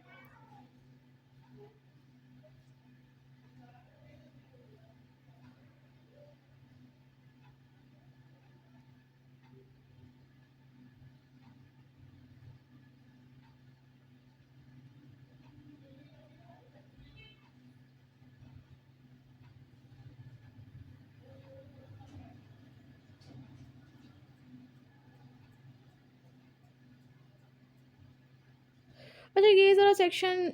अच्छा, ये ज़रा सेक्शन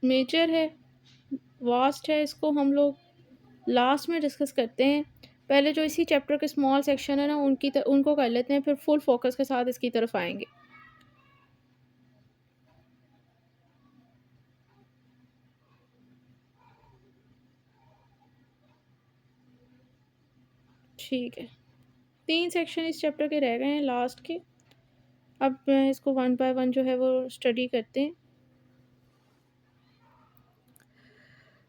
मेजर है, वास्ट है, इसको हम लोग लास्ट में डिस्कस करते हैं। पहले जो इसी चैप्टर के स्मॉल सेक्शन है ना उनको कर लेते हैं, फिर फुल फोकस के साथ इसकी तरफ आएंगे। ठीक है, 3 सेक्शन इस चैप्टर के रह गए हैं लास्ट के। अब इसको वन बाय वन जो है वो स्टडी करते हैं।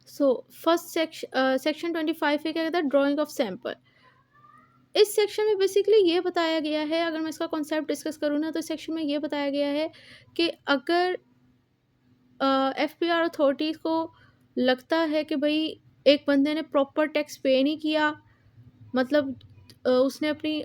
सो फर्स्ट सेक्शन 25 है, क्या कहता है? Drying of sample. इस सेक्शन में बेसिकली ये बताया गया है, अगर मैं इसका कॉन्सेप्ट डिस्कस करूँ ना, तो इस सेक्शन में ये बताया गया है कि अगर एफपीआर अथॉरिटीज़ को लगता है कि भाई एक बंदे ने प्रॉपर टैक्स पे नहीं किया, मतलब उसने अपनी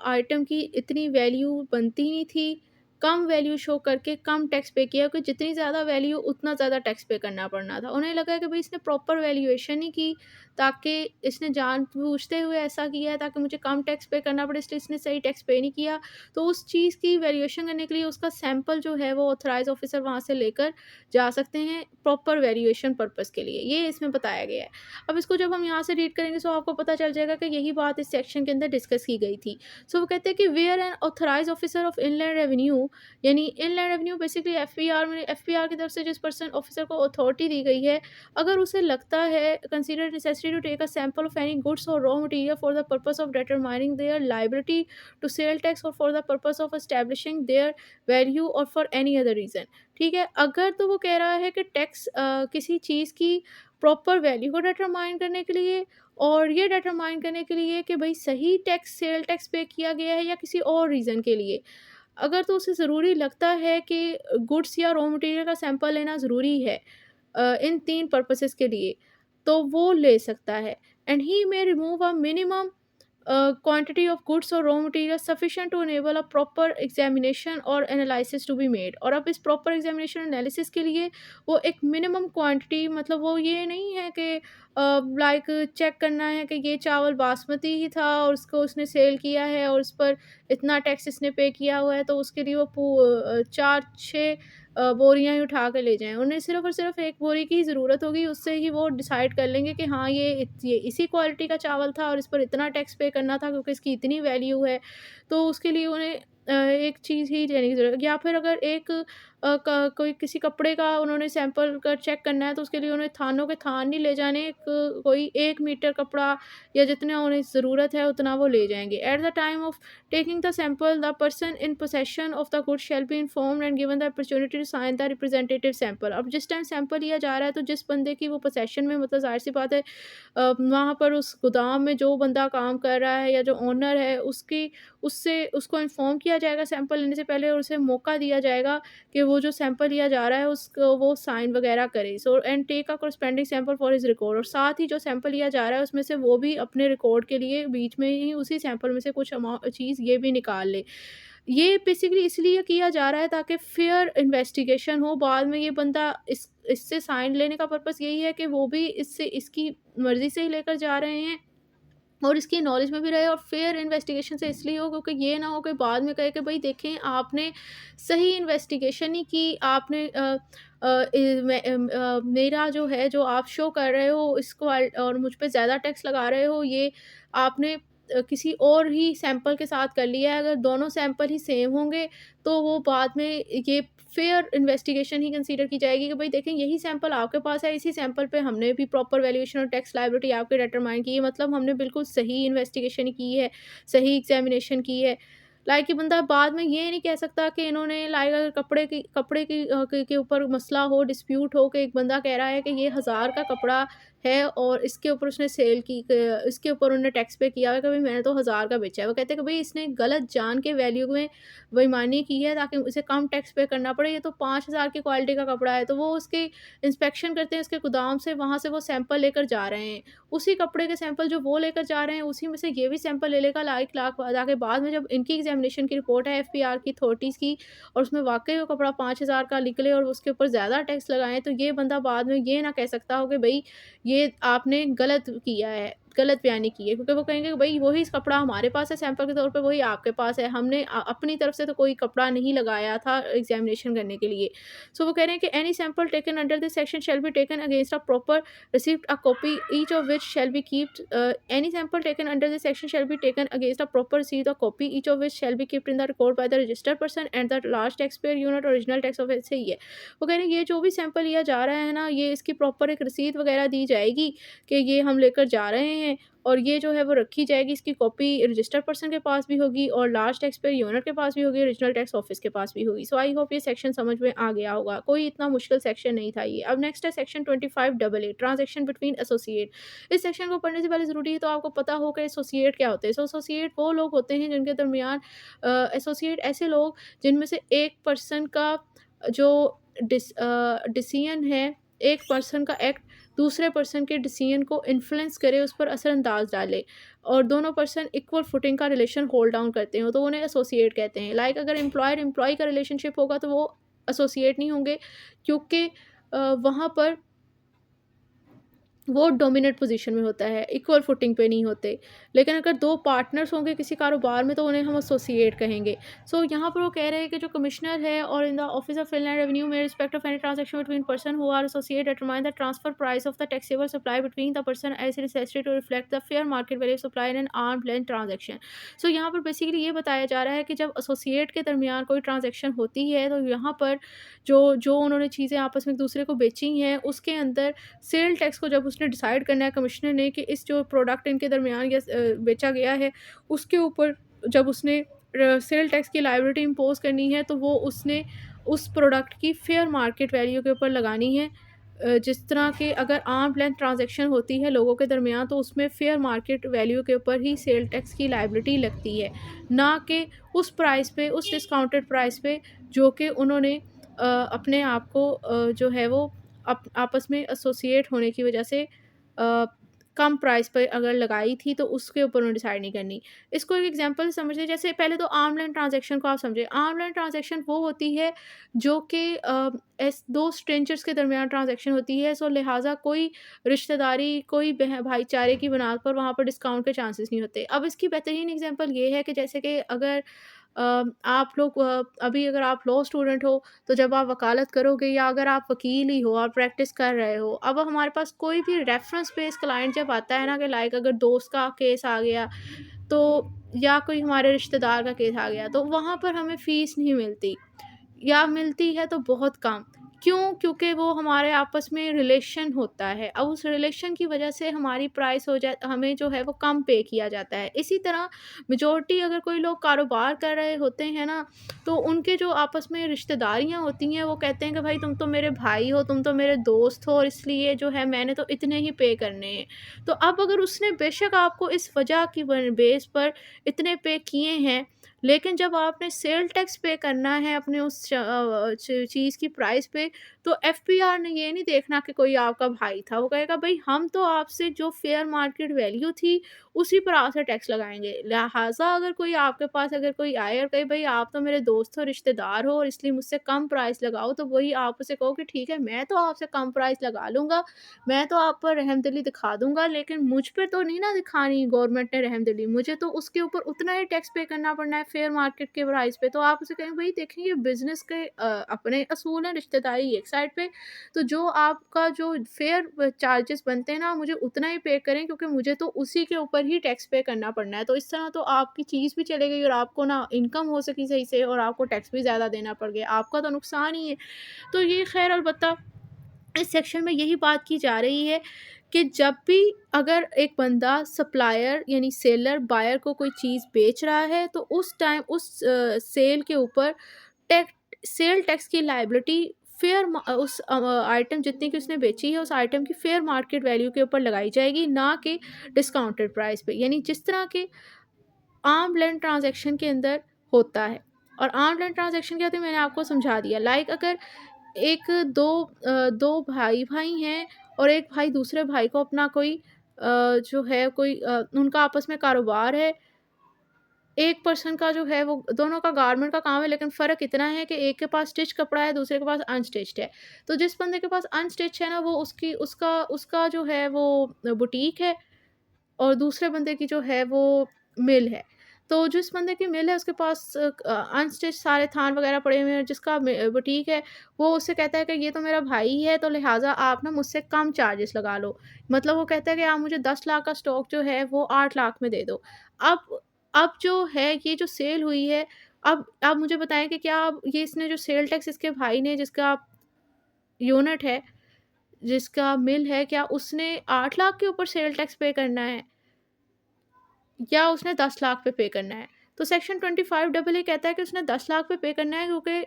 आइटम की इतनी वैल्यू बनती ही नहीं थी, कम वैल्यू शो करके कम टैक्स पे किया, क्योंकि जितनी ज़्यादा वैल्यू उतना ज़्यादा टैक्स पे करना पड़ना था। उन्हें लगा कि भाई इसने प्रॉपर वैल्यूएशन नहीं की, ताकि इसने जानबूझते हुए ऐसा किया है ताकि मुझे कम टैक्स पे करना पड़े, इसलिए इसने सही टैक्स पे नहीं किया। तो उस चीज़ की वैल्यूएशन करने के लिए उसका सैंपल जो है वो ऑथराइज़ ऑफिसर वहाँ से लेकर जा सकते हैं प्रॉपर वैल्यूएशन पर्पज़ के लिए, ये इसमें बताया गया है। अब इसको जब हम यहाँ से रीड करेंगे तो आपको पता चल जाएगा कि यही बात इस सेक्शन के अंदर डिस्कस की गई थी। सो वो कहते हैं कि where an authorized officer of inland revenue, यानी इनलैंड रेवेन्यू बेसिकली एफपीआर की तरफ से जिस पर्सन ऑफिसर को अथॉरिटी दी गई है, अगर उसे लगता है consider necessary to take a sample of any goods और raw material for the purpose of determining their liability to sale tax और for the purpose of establishing their value और फॉर एनी अदर रीज़न। ठीक है, अगर तो वो कह रहा है कि टैक्स किसी चीज़ की प्रॉपर वैल्यू को डिटरमाइन करने के लिए, और ये डिटरमाइन करने के लिए कि भाई सही टैक्स सेल टैक्स पे किया गया है या किसी और रीज़न के लिए, अगर तो उसे ज़रूरी लगता है कि गुड्स या रॉ मटेरियल का सैंपल लेना ज़रूरी है इन 3 पर्पसेस के लिए, तो वो ले सकता है। And he may remove a minimum quantity of goods और raw material sufficient to enable a proper examination और एनालिसिस टू बी मेड। और अब इस प्रॉपर एग्जामिनेशन एनालिसिस के लिए वो एक मिनिमम क्वांटिटी, मतलब वो ये नहीं है कि लाइक चेक करना है कि ये चावल बासमती ही था और उसको उसने सेल किया है और उस पर इतना टैक्स इसने पे किया हुआ है, तो उसके लिए वो 4-6 बोरियाँ ही उठा के ले जाएँ। उन्हें सिर्फ़ और सिर्फ़ 1 बोरी की ही ज़रूरत होगी, उससे ही वो डिसाइड कर लेंगे कि हाँ, ये इसी क्वालिटी का चावल था और इस पर इतना टैक्स पे करना था क्योंकि इसकी इतनी वैल्यू है। तो उसके लिए उन्हें एक चीज़ ही लेने की ज़रूरत, या फिर अगर एक क कोई किसी कपड़े का उन्होंने सैंपल का चेक करना है, तो उसके लिए उन्हें थानों के थान नहीं ले जाने, कोई 1 मीटर कपड़ा या जितना उन्हें ज़रूरत है उतना वो ले जाएँगे। At the time of taking the sample, the person in possession of the goods shall be informed and given the opportunity to sign the representative sample. अब जिस टाइम सैंपल लिया जा रहा है, तो जिस बंदे की वो पोसेशन में, मतलब ज़ाहिर-सी बात है, वहाँ पर उस गोदाम में जो बंदा काम कर रहा है या जो ओनर है, उससे उसको इन्फॉर्म किया जाएगा सैंपल लेने से पहले, और उसे मौका दिया जाएगा कि वो जो सैंपल लिया जा रहा है उसको वो साइन वगैरह करे। So and take a corresponding sample for his record, और साथ ही जो सैंपल लिया जा रहा है उसमें से वो भी अपने रिकॉर्ड के लिए बीच में ही उसी सैंपल में से कुछ चीज़ ये भी निकाल ले। ये बेसिकली इसलिए किया जा रहा है ताकि फेयर इन्वेस्टिगेशन हो। बाद में ये बंदा इससे साइन लेने का पर्पस यही है कि वो भी इससे इसकी मर्ज़ी से ही लेकर जा रहे हैं और इसकी नॉलेज में भी रहे, और फेयर इन्वेस्टिगेशन से इसलिए हो क्योंकि ये ना हो कि बाद में कहे कि भाई देखें आपने सही इन्वेस्टिगेशन नहीं की, आपने मेरा जो है जो आप शो कर रहे हो इसको और मुझ पे ज़्यादा टैक्स लगा रहे हो, ये आपने किसी और ही सैंपल के साथ कर लिया है। अगर दोनों सैंपल ही सेम होंगे तो वो बाद में ये फेयर इन्वेस्टिगेशन ही कंसीडर की जाएगी कि भाई देखें यही सैंपल आपके पास है, इसी सैंपल पे हमने भी प्रॉपर वैल्यूएशन और टैक्स लायबिलिटी आपके डिटरमाइन की है, मतलब हमने बिल्कुल सही इन्वेस्टिगेशन की है, सही एग्जामिनेशन की है। लाइक ये बंदा बाद में ये नहीं कह सकता कि इन्होंने लाइक अगर कपड़े की के ऊपर मसला हो, डिस्प्यूट हो, कि एक बंदा कह रहा है कि ये 1000 का कपड़ा है और इसके ऊपर उसने सेल की, इसके ऊपर उन्होंने टैक्स पे किया है कि भाई मैंने तो 1000 का बेचा है। वो कहते हैं कि भाई इसने गलत जान के वैल्यू में बेईमानी की है ताकि उसे कम टैक्स पे करना पड़े, ये तो 5000 की क्वालिटी का कपड़ा है। तो वो उसकी इंस्पेक्शन करते हैं उसके गोदाम से, वहाँ से वो सैंपल लेकर जा रहे हैं। उसी कपड़े के सैंपल जो वो लेकर जा रहे हैं, उसी में से ये भी सैंपल ले लेगा लाइक लाख ताकि बाद में जब इनकी एग्जामिनेशन की रिपोर्ट है एफपीआर की अथॉरिटीज़ की, और उसमें वाक़ई वो कपड़ा 5000 का निकले और उसके ऊपर ज़्यादा टैक्स लगाएँ, तो ये बंदा बाद में ये ना कह सकता हो कि भई ये आपने गलत किया है, गलत बयानी की है, क्योंकि वो कहेंगे कि भई वही कपड़ा हमारे पास है सैंपल के तौर पे, वही आपके पास है। हमने अपनी तरफ से तो कोई कपड़ा नहीं लगाया था एग्ज़ामिनेशन करने के लिए। सो वो कह रहे हैं कि any sample taken under this section shall be taken against a proper receipt a copy each of which shall be keeped any sample taken under this section shall be taken against a proper receipt a copy each of which shall be keeped in the record by the registered person and the large tax payer unit original tax of ऐसे ही है। वो कह रहे हैं ये जो भी सैंपल लिया जा रहा है ना, ये इसकी प्रॉपर एक रसीद वगैरह दी जाएगी कि ये हम लेकर जा रहे हैं, और ये जो है वो रखी जाएगी, इसकी कॉपी रजिस्टर्ड पर्सन के पास भी होगी और लार्ज टैक्स पेयर यूनिट के पास भी होगी, ओरिजिनल टैक्स ऑफिस के पास भी होगी। सो आई होप ये सेक्शन समझ में आ गया होगा, कोई इतना मुश्किल सेक्शन नहीं था ये। अब नेक्स्ट है section 25AA, transaction between associate. इस सेक्शन को पढ़ने से पहले ज़रूरी है तो आपको पता हो कि एसोसिएट क्या होते हैं। सो एसोसिएट वो लोग होते हैं जिनके दरमियान एसोसिएट ऐसे लोग जिनमें से एक पर्सन का जो डिसीजन है, एक पर्सन का एक्ट दूसरे पर्सन के डिसीजन को इन्फ्लुएंस करे, उस पर असरअंदाज डाले, और दोनों पर्सन इक्वल फुटिंग का रिलेशन होल्ड डाउन करते हो, तो उन्हें एसोसिएट कहते हैं। लाइक अगर एम्प्लॉयर एम्प्लॉय का रिलेशनशिप होगा तो वो एसोसिएट नहीं होंगे, क्योंकि वहाँ पर वो डोमिनेट पोजीशन में होता है, इक्वल फुटिंग पे नहीं होते। लेकिन अगर 2 पार्टनर्स होंगे किसी कारोबार में तो उन्हें हम एसोसिएट कहेंगे। सो यहाँ पर वो कह रहे हैं कि जो कमिश्नर है और in the office of inland revenue में respect of any transaction between person who are associate determine the transfer price of the taxable supply between the person as necessary to reflect the fair market value supply in an arm's length transaction. So यहाँ पर बेसिकली ये बताया जा रहा है कि जब एसोसिएट के दरमियान कोई ट्रांजैक्शन होती है तो यहाँ पर जो जो उन्होंने चीज़ें आपस में एक दूसरे को बेची हैं उसके अंदर सेल टैक्स को जब उसने डिसाइड करना है कमिश्नर ने कि इस जो प्रोडक्ट इनके दरमियान या बेचा गया है उसके ऊपर जब उसने सेल टैक्स की लायबिलिटी इम्पोज करनी है, तो वो उसने उस प्रोडक्ट की फेयर मार्केट वैल्यू के ऊपर लगानी है। जिस तरह के अगर आर्म लेंथ ट्रांजैक्शन होती है लोगों के दरमियान तो उसमें फेयर मार्केट वैल्यू के ऊपर ही सेल टैक्स की लायबिलिटी लगती है, ना कि उस प्राइस पे, उस डिस्काउंटेड प्राइस पे जो कि उन्होंने अपने आप को जो है वो आपस में एसोसिएट होने की वजह से कम प्राइस पे अगर लगाई थी तो उसके ऊपर उन्होंने डिसाइड नहीं करनी। इसको एक एग्जांपल समझिए, जैसे पहले तो आर्म लेंथ ट्रांज़ैक्शन को आप समझिए। आर्म लेंथ ट्रांज़ैक्शन वो होती है जो कि 2 स्ट्रेंजर्स के दरमियान ट्रांज़ैक्शन होती है, सो लिहाज़ा कोई रिश्तेदारी, कोई भाईचारे की बुनियाद पर वहाँ पर डिस्काउंट के चांसेस नहीं होते। अब इसकी बेहतरीन एग्जांपल ये है कि जैसे कि अगर आप लोग अभी अगर आप लॉ स्टूडेंट हो, तो जब आप वकालत करोगे या अगर आप वकील ही हो और प्रैक्टिस कर रहे हो, अब हमारे पास कोई भी रेफ़रेंस बेस्ड क्लाइंट जब आता है ना, कि लाइक अगर दोस्त का केस आ गया, तो या कोई हमारे रिश्तेदार का केस आ गया, तो वहाँ पर हमें फ़ीस नहीं मिलती, या मिलती है तो बहुत कम। क्यों? क्योंकि वो हमारे आपस में रिलेशन होता है। अब उस रिलेशन की वजह से हमारी प्राइस हो जाए, हमें जो है वो कम पे किया जाता है। इसी तरह मेजॉरिटी अगर कोई लोग कारोबार कर रहे होते हैं ना, तो उनके जो आपस में रिश्तेदारियाँ होती हैं, वो कहते हैं कि भाई तुम तो मेरे भाई हो, तुम तो मेरे दोस्त हो, और इसलिए जो है मैंने तो इतने ही पे करने हैं। तो अब अगर उसने बेशक आपको इस वजह की बेस पर इतने पे किए हैं, लेकिन जब आपने सेल टैक्स पे करना है अपने उस चीज़ की प्राइस पे, तो एफपीआर ने ये नहीं देखना कि कोई आपका भाई था। वो कहेगा भाई हम तो आपसे जो फेयर मार्केट वैल्यू थी, उसी पर आपसे टैक्स लगाएँगे। लिहाज़ा अगर कोई आपके पास अगर कोई आए और कहे भाई आप तो मेरे दोस्त हो, रिश्तेदार हो, और इसलिए मुझसे कम प्राइस लगाओ, तो वही आप उसे कहो कि ठीक है, मैं तो आपसे कम प्राइस लगा लूँगा, मैं तो आप पर रहमदिली दिखा दूँगा, लेकिन मुझ पे तो नहीं ना दिखानी गवर्नमेंट ने रहमदिली, मुझे तो उसके ऊपर उतना ही टैक्स पे करना पड़ना है फेयर मार्केट के प्राइस पे। तो आप उसे कहें भई देखें, ये बिज़नेस के अपने असूल हैं, रिश्तेदारी एक साइड पे, तो जो आपका जो फेयर चार्जेस बनते हैं ना, मुझे उतना ही पे करें, क्योंकि मुझे तो उसी के ऊपर ही टैक्स पे करना पड़ना है। तो इस तरह तो आपकी चीज़ भी चली गई और आपको ना इनकम हो सकी सही से, और आपको टैक्स भी ज़्यादा देना पड़ गया, आपका तो नुकसान ही है। तो ये ख़ैर अलबत्ता इस सेक्शन में यही बात की जा रही है कि जब भी अगर एक बंदा सप्लायर यानी सेलर बायर को कोई चीज़ बेच रहा है, तो उस टाइम उस सेल के ऊपर सेल टैक्स की लायबिलिटी उस आइटम जितने की उसने बेची है, उस आइटम की फेयर मार्केट वैल्यू के ऊपर लगाई जाएगी, ना कि डिस्काउंटेड प्राइस पे। यानी जिस तरह के आर्म लेंथ ट्रांजैक्शन के अंदर होता है। और आर्म लेंथ ट्रांजैक्शन क्या होती है, मैंने आपको समझा दिया। लाइक अगर एक दो भाई हैं, और एक भाई दूसरे भाई को अपना कोई जो है कोई उनका आपस में कारोबार है। एक पर्सन का जो है वो दोनों का गारमेंट का काम है, लेकिन फ़र्क इतना है कि एक के पास स्टिच कपड़ा है, दूसरे के पास अनस्टिच्ड है। तो जिस बंदे के पास अनस्टिच है ना, वो उसकी उसका उसका जो है वो बुटीक है, और दूसरे बंदे की जो है वो मिल है। तो जिस बंदे की मिल है उसके पास अनस्टिच सारे थान वग़ैरह पड़े हुए हैं, जिसका बुटीक है, वो उससे कहता है कि ये तो मेरा भाई है, तो लिहाज़ा आप ना मुझसे कम चार्जेस लगा लो। मतलब वो कहता है कि आप मुझे 10 लाख का स्टॉक जो है वो 8 लाख में दे दो। अब जो है ये जो सेल हुई है, अब आप मुझे बताएँ कि क्या अब ये इसने जो सेल टैक्स इसके भाई ने, जिसका यूनिट है, जिसका मिल है, क्या उसने 8 लाख के ऊपर सेल टैक्स पे करना है? या उसने 10 लाख पे करना है। तो सेक्शन 25 डबल ए कहता है कि उसने 10 लाख पे करना है, क्योंकि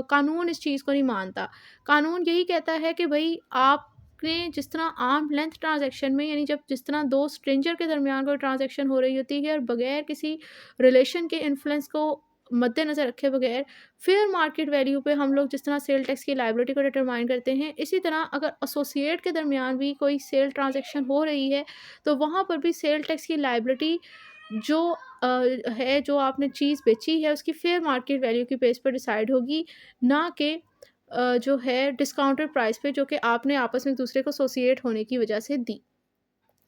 कानून इस चीज़ को नहीं मानता। कानून यही कहता है कि भई आपने जिस तरह आर्म लेंथ ट्रांज़ैक्शन में, यानी जब जिस तरह 2 स्ट्रेंजर के दरमियान कोई ट्रांज़ैक्शन हो रही होती है और बगैर किसी रिलेशन के इन्फ्लुएंस को मद्देनज़र रखे बगैर फेयर मार्केट वैल्यू पे हम लोग जिस तरह सेल टैक्स की लायबिलिटी को डिटरमाइन करते हैं, इसी तरह अगर एसोसिएट के दरमियान भी कोई सेल ट्रांज़ैक्शन हो रही है, तो वहाँ पर भी सेल टैक्स की लायबिलिटी जो है, जो आपने चीज़ बेची है, उसकी फेयर मार्केट वैल्यू की बेस पर डिसाइड होगी, ना कि जो है डिस्काउंटेड प्राइस पे, जो कि आपने आपस में एक-दूसरे को एसोसिएट होने की वजह से दी।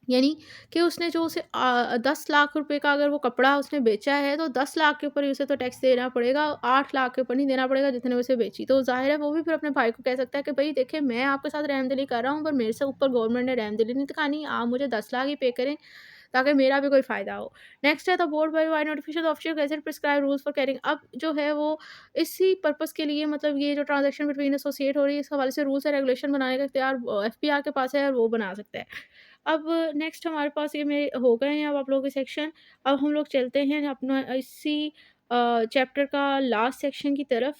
यानी कि उसने जो उसे 10 लाख रुपए का अगर वो कपड़ा उसने बेचा है, तो 10 लाख के ऊपर ही उसे तो टैक्स देना पड़ेगा, 8 लाख के ऊपर नहीं देना पड़ेगा जितने में उसे बेची। तो ज़ाहिर है वो भी फिर अपने भाई को कह सकता है कि भई देखिए, मैं आपके साथ रहमदिली कर रहा हूँ, पर मेरे से ऊपर गवर्नमेंट ने रहमदिली नहीं दिखानी, आप मुझे 10 लाख ही पे करें, ताकि मेरा भी कोई फ़ायदा हो। नेक्स्ट है the board by notification of official gazette prescribe rules for carrying. अब जो है वो इसी पर्पज़ के लिए, मतलब ये जो ट्रांज़ैक्शन बिटवीन एसोसिएट हो रही है, इस हवाले से रूल्स एंड रेगुलेशन बनाने का इख्तियार एफपीआर के पास है, और वो बना सकता है। अब नेक्स्ट हमारे पास ये मेरे हो गए हैं अब आप लोगों के सेक्शन। अब हम लोग चलते हैं अपना इसी चैप्टर का लास्ट सेक्शन की तरफ।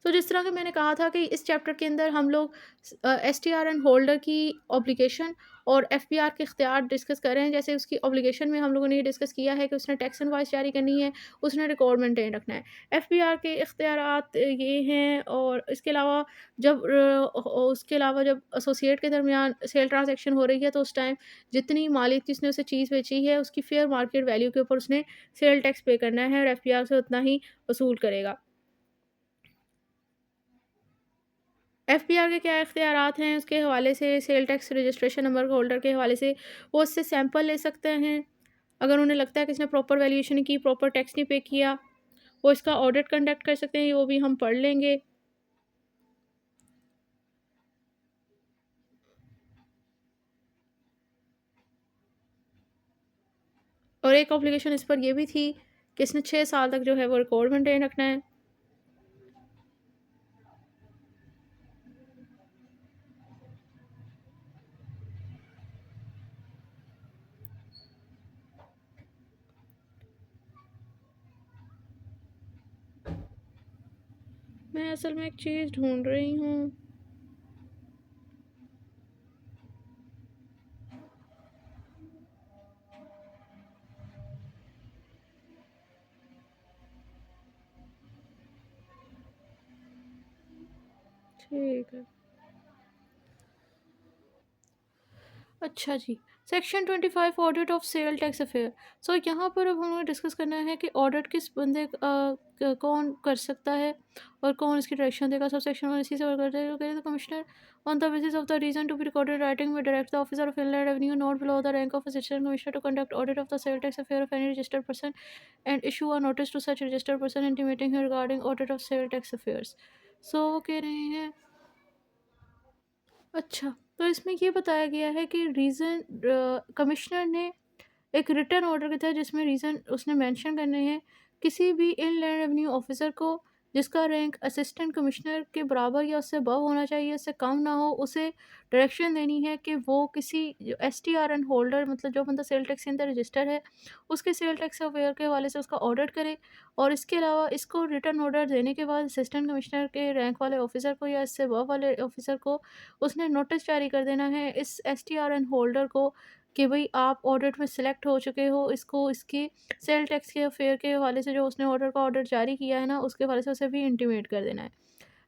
तो जिस तरह que मैंने कहा था कि इस चैप्टर के अंदर हम लोग एसटीआर एंड होल्डर की ऑब्लिगेशन और एफपीआर के इख्तियार डिस्कस कर रहे हैं। जैसे उसकी ऑब्लिगेशन में हम लोगों ने ये डिस्कस किया है कि उसने टैक्स इनवॉइस जारी करनी है, उसने रिकॉर्ड मेंटेन रखना है। एफपीआर के इख्तियारात ये हैं, और इसके अलावा जब एसोसिएट के दरमियान सेल ट्रांजैक्शन हो रही है तो उस टाइम जितनी मालिक जिसने उसे चीज़ बेची है उसकी फेयर मार्केट वैल्यू के ऊपर उसने सेल टैक्स पे करना है और एफपीआर से उतना ही वसूल करेगा। एफबीआर के क्या इख्तियारात हैं उसके हवाले से, sale tax registration number holder के हवाले से वो उससे सैंपल ले सकते हैं। अगर उन्हें लगता है कि इसने प्रॉपर वैल्यूएशन नहीं की, प्रॉपर टैक्स नहीं पे किया, वो इसका ऑडिट कंडक्ट कर सकते हैं, वो भी हम पढ़ लेंगे। और एक ऑब्लिगेशन इस पर यह भी थी कि इसने 6 साल तक जो है वो रिकॉर्ड मेंटेन रखना है। मैं असल में एक चीज़ ढूंढ रही हूँ। ठीक है। अच्छा जी। Section 25 audit of sale tax affair. So यहाँ पर अब हमें डिस्कस करना है कि ऑडिट किस बंदे कौन कर सकता है और कौन इसकी डायरेक्शन देगा। सब सेक्शन 1 इसी से करते हैं। कहते हैं commissioner on the basis of the reason to be recorded writing may direct the officer of inland revenue not below the rank of assistant commissioner to conduct audit of the sale tax affair of any registered person and issue a notice to such registered person intimating regarding audit of sale tax affairs. So वो कह रहे हैं, अच्छा, तो इसमें ये बताया गया है कि रीज़न कमिश्नर ने एक रिटन ऑर्डर के तहत जिसमें रीज़न उसने मेंशन करने हैं, किसी भी इनलैंड रेवेन्यू ऑफिसर को जिसका रैंक असिस्टेंट कमिश्नर के बराबर या उससे अबव होना चाहिए, उससे कम ना हो, उसे डायरेक्शन देनी है कि वो किसी एसटीआरएन होल्डर, मतलब जो बंदा सेल टैक्स के अंदर रजिस्टर है, उसके सेल टैक्स अफेयर के हवाले से उसका ऑडिट करे। और इसके अलावा इसको रिटन ऑर्डर देने के बाद असिस्टेंट कमिश्नर के रैंक वाले ऑफिसर को या इससे अबव वाले ऑफिसर को उसने नोटिस जारी कर देना है इस एसटीआरएन होल्डर को कि भाई आप ऑडिट में सिलेक्ट हो चुके हो, इसको इसकी सेल टैक्स के अफेयर के हवाले से जो उसने ऑर्डर जारी किया है ना, उसके हवाले से उसे भी इंटीमेट कर देना है।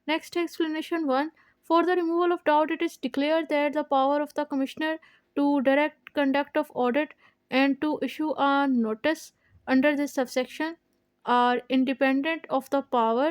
Next explanation 1. For the removal of doubt, it is declared that the power of the commissioner to direct conduct of audit and to issue a notice under this subsection are independent of the power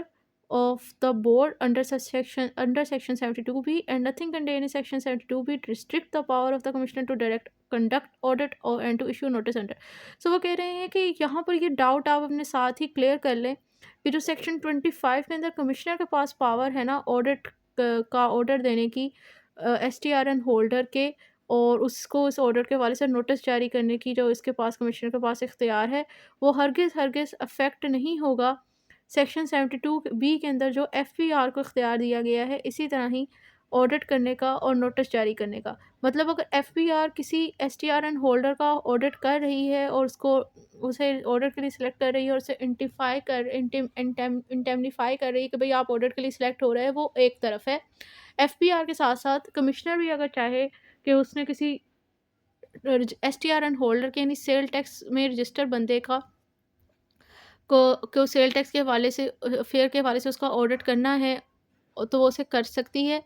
of the board under section 72b, and nothing contained in section 72b restrict the power of the commissioner to direct conduct audit or and to issue notice under. So वो कह रहे हैं कि यहाँ पर ये डाउट आप अपने साथ ही क्लियर कर लें कि जो सेक्शन 25 के अंदर कमिश्नर के पास पावर है ना ऑडिट का ऑर्डर देने की एसटीआरएन होल्डर के, और उसको इस ऑर्डर के हवाले से नोटिस जारी करने की जो इसके पास कमिश्नर के पास इख्तियार है, वो हरगिज़ अफेक्ट नहीं होगा सेक्शन 72 बी के अंदर जो एफपीआर को इख्तियार दिया गया है इसी तरह ही ऑडिट करने का और नोटिस जारी करने का। मतलब अगर एफपीआर किसी एसटीआरएन होल्डर का ऑडिट कर रही है और उसको उसे ऑडिट के लिए सिलेक्ट कर रही है और उसे इंटेमनीफाई कर रही है कि भाई आप ऑडिट के लिए सिलेक्ट हो रहे हैं, वो एक तरफ है। एफपीआर के साथ साथ कमिश्नर भी अगर चाहे कि उसने किसी एसटीआरएन होल्डर के यानी सेल टैक्स में रजिस्टर बंदे को सेल टैक्स के हवाले से फेयर के हवाले से उसका ऑडिट करना है, तो वो उसे कर सकती है।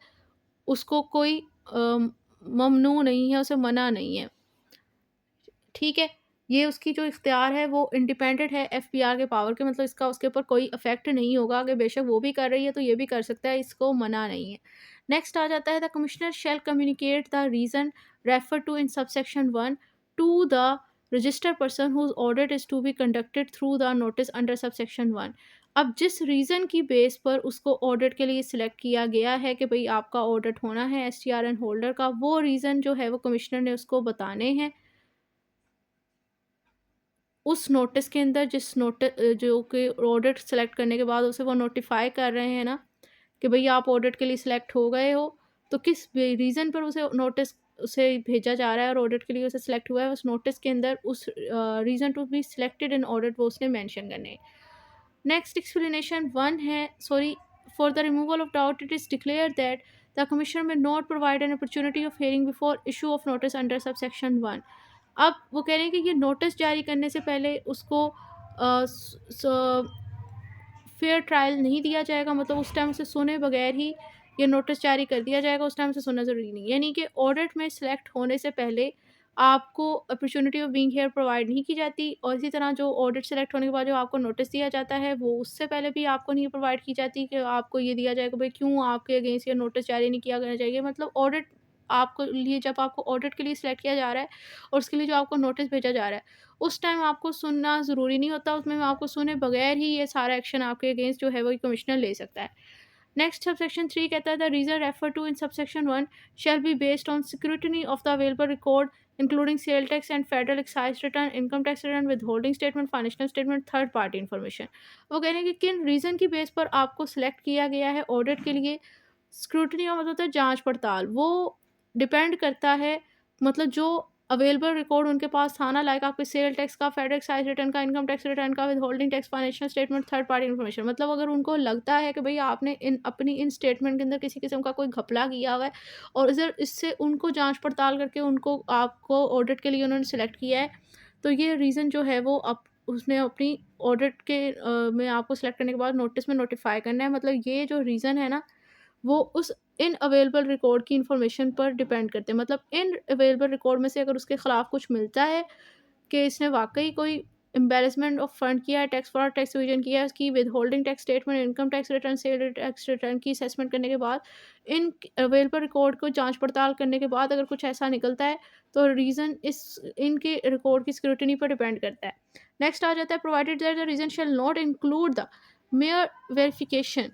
उसको कोई ममनू नहीं है, उसे मना नहीं है। ठीक है, ये उसकी जो इख्तियार है वो इंडिपेंडेंट है एफपीआर के पावर के, मतलब इसका उसके ऊपर कोई इफेक्ट नहीं होगा कि बेशक वो भी कर रही है तो ये भी कर सकता है, इसको मना नहीं है। नेक्स्ट आ जाता है the commissioner shall communicate the reason refer to in subsection 1 to the registered person whose audit is to be conducted through the notice under subsection 1। अब जिस रीज़न की बेस पर उसको ऑडिट के लिए सिलेक्ट किया गया है कि भाई आपका ऑडिट होना है एसटीआरएन होल्डर का, वो रीज़न जो है वो कमिश्नर ने उसको बताने हैं उस नोटिस के अंदर, जिस नोटिस जो कि ऑडिट सेलेक्ट करने के बाद उसे वो नोटिफाई कर रहे हैं ना कि भाई आप ऑडिट के लिए सिलेक्ट हो गए हो, तो किस रीज़न पर उसे नोटिस उसे भेजा जा रहा है और ऑडिट के लिए उसे सिलेक्ट हुआ है, उस नोटिस के अंदर उस reason to be selected in audit वो उसने मेंशन करने हैं। नेक्स्ट एक्सप्लेनेशन 1 है, sorry for the removal of doubt, it is declared that the Commissioner may not provide an opportunity of hearing before issue of notice under subsection 1. अब वो कह रहे हैं कि ये नोटिस जारी करने से पहले उसको फेयर ट्रायल नहीं दिया जाएगा, मतलब उस टाइम उसे सुने बगैर ही ये नोटिस जारी कर दिया जाएगा, उस टाइम से सुनना ज़रूरी नहीं। यानी कि ऑडिट में सिलेक्ट होने से पहले आपको opportunity of being here provide नहीं की जाती, और इसी तरह जो ऑडिट सेलेक्ट होने के बाद जो आपको नोटिस दिया जाता है वो उससे पहले भी आपको नहीं प्रोवाइड की जाती कि आपको ये दिया जाएगा भाई क्यों आपके अगेंस्ट ये नोटिस जारी नहीं किया जाना चाहिए। मतलब ऑडिट आपको लिए जब आपको ऑडिट के लिए सिलेक्ट किया जा रहा है और उसके लिए जो आपको नोटिस भेजा जा रहा है उस टाइम आपको सुनना ज़रूरी नहीं होता, उसमें आपको सुने बगैर ही ये सारा एक्शन आपके अगेंस्ट जो है वो कमिश्नर ले सकता है। नेक्स्ट सबसेक्शन 3 कहता है the reason refer to in subsection 1 shall be based on scrutiny of the available record including sale tax and federal excise return, income tax return, withholding statement, financial statement, third party information. वो कह रहे हैं कि किन रीज़न की बेस पर आपको सिलेक्ट किया गया है ऑडिट के लिए। स्क्रूटनी का मतलब होता है जांच पड़ताल, वो डिपेंड करता है मतलब जो अवेलेबल रिकॉर्ड उनके पास था ना, लाइक आपके सेल टैक्स का, फेडरल एक्साइज रिटर्न का, इनकम टैक्स रिटर्न का, with holding tax, financial statement, third party information. मतलब अगर उनको लगता है कि भाई आपने अपनी इन स्टेटमेंट के अंदर किसी किस्म का कोई घपला किया हुआ है और इधर इससे उनको जांच पड़ताल करके उनको आपको ऑडिट के लिए उन्होंने सेलेक्ट किया है, तो ये रीज़न जो है वो उसने अपनी ऑडिट के में आपको सेलेक्ट करने के बाद नोटिस में नोटिफाई करना है। मतलब ये जो रीज़न है ना वो उस इन अवेलेबल रिकॉर्ड की इन्फॉर्मेशन पर डिपेंड करते हैं। मतलब इन अवेलेबल रिकॉर्ड में से अगर उसके ख़िलाफ़ कुछ मिलता है कि इसने वाक़ई कोई एम्बैरेसमेंट ऑफ फंड किया है, टैक्स फ्रॉड, टैक्स एवेजन किया है, उसकी withholding tax statement, income tax return, sale tax return की असेसमेंट करने के बाद इन अवेलेबल रिकॉर्ड को जांच पड़ताल करने के बाद अगर कुछ ऐसा निकलता है तो रीज़न इस इनके रिकॉर्ड की स्क्रूटनी पर डिपेंड करता है। नेक्स्ट आ जाता है provided that the reason shall not include the mayor verification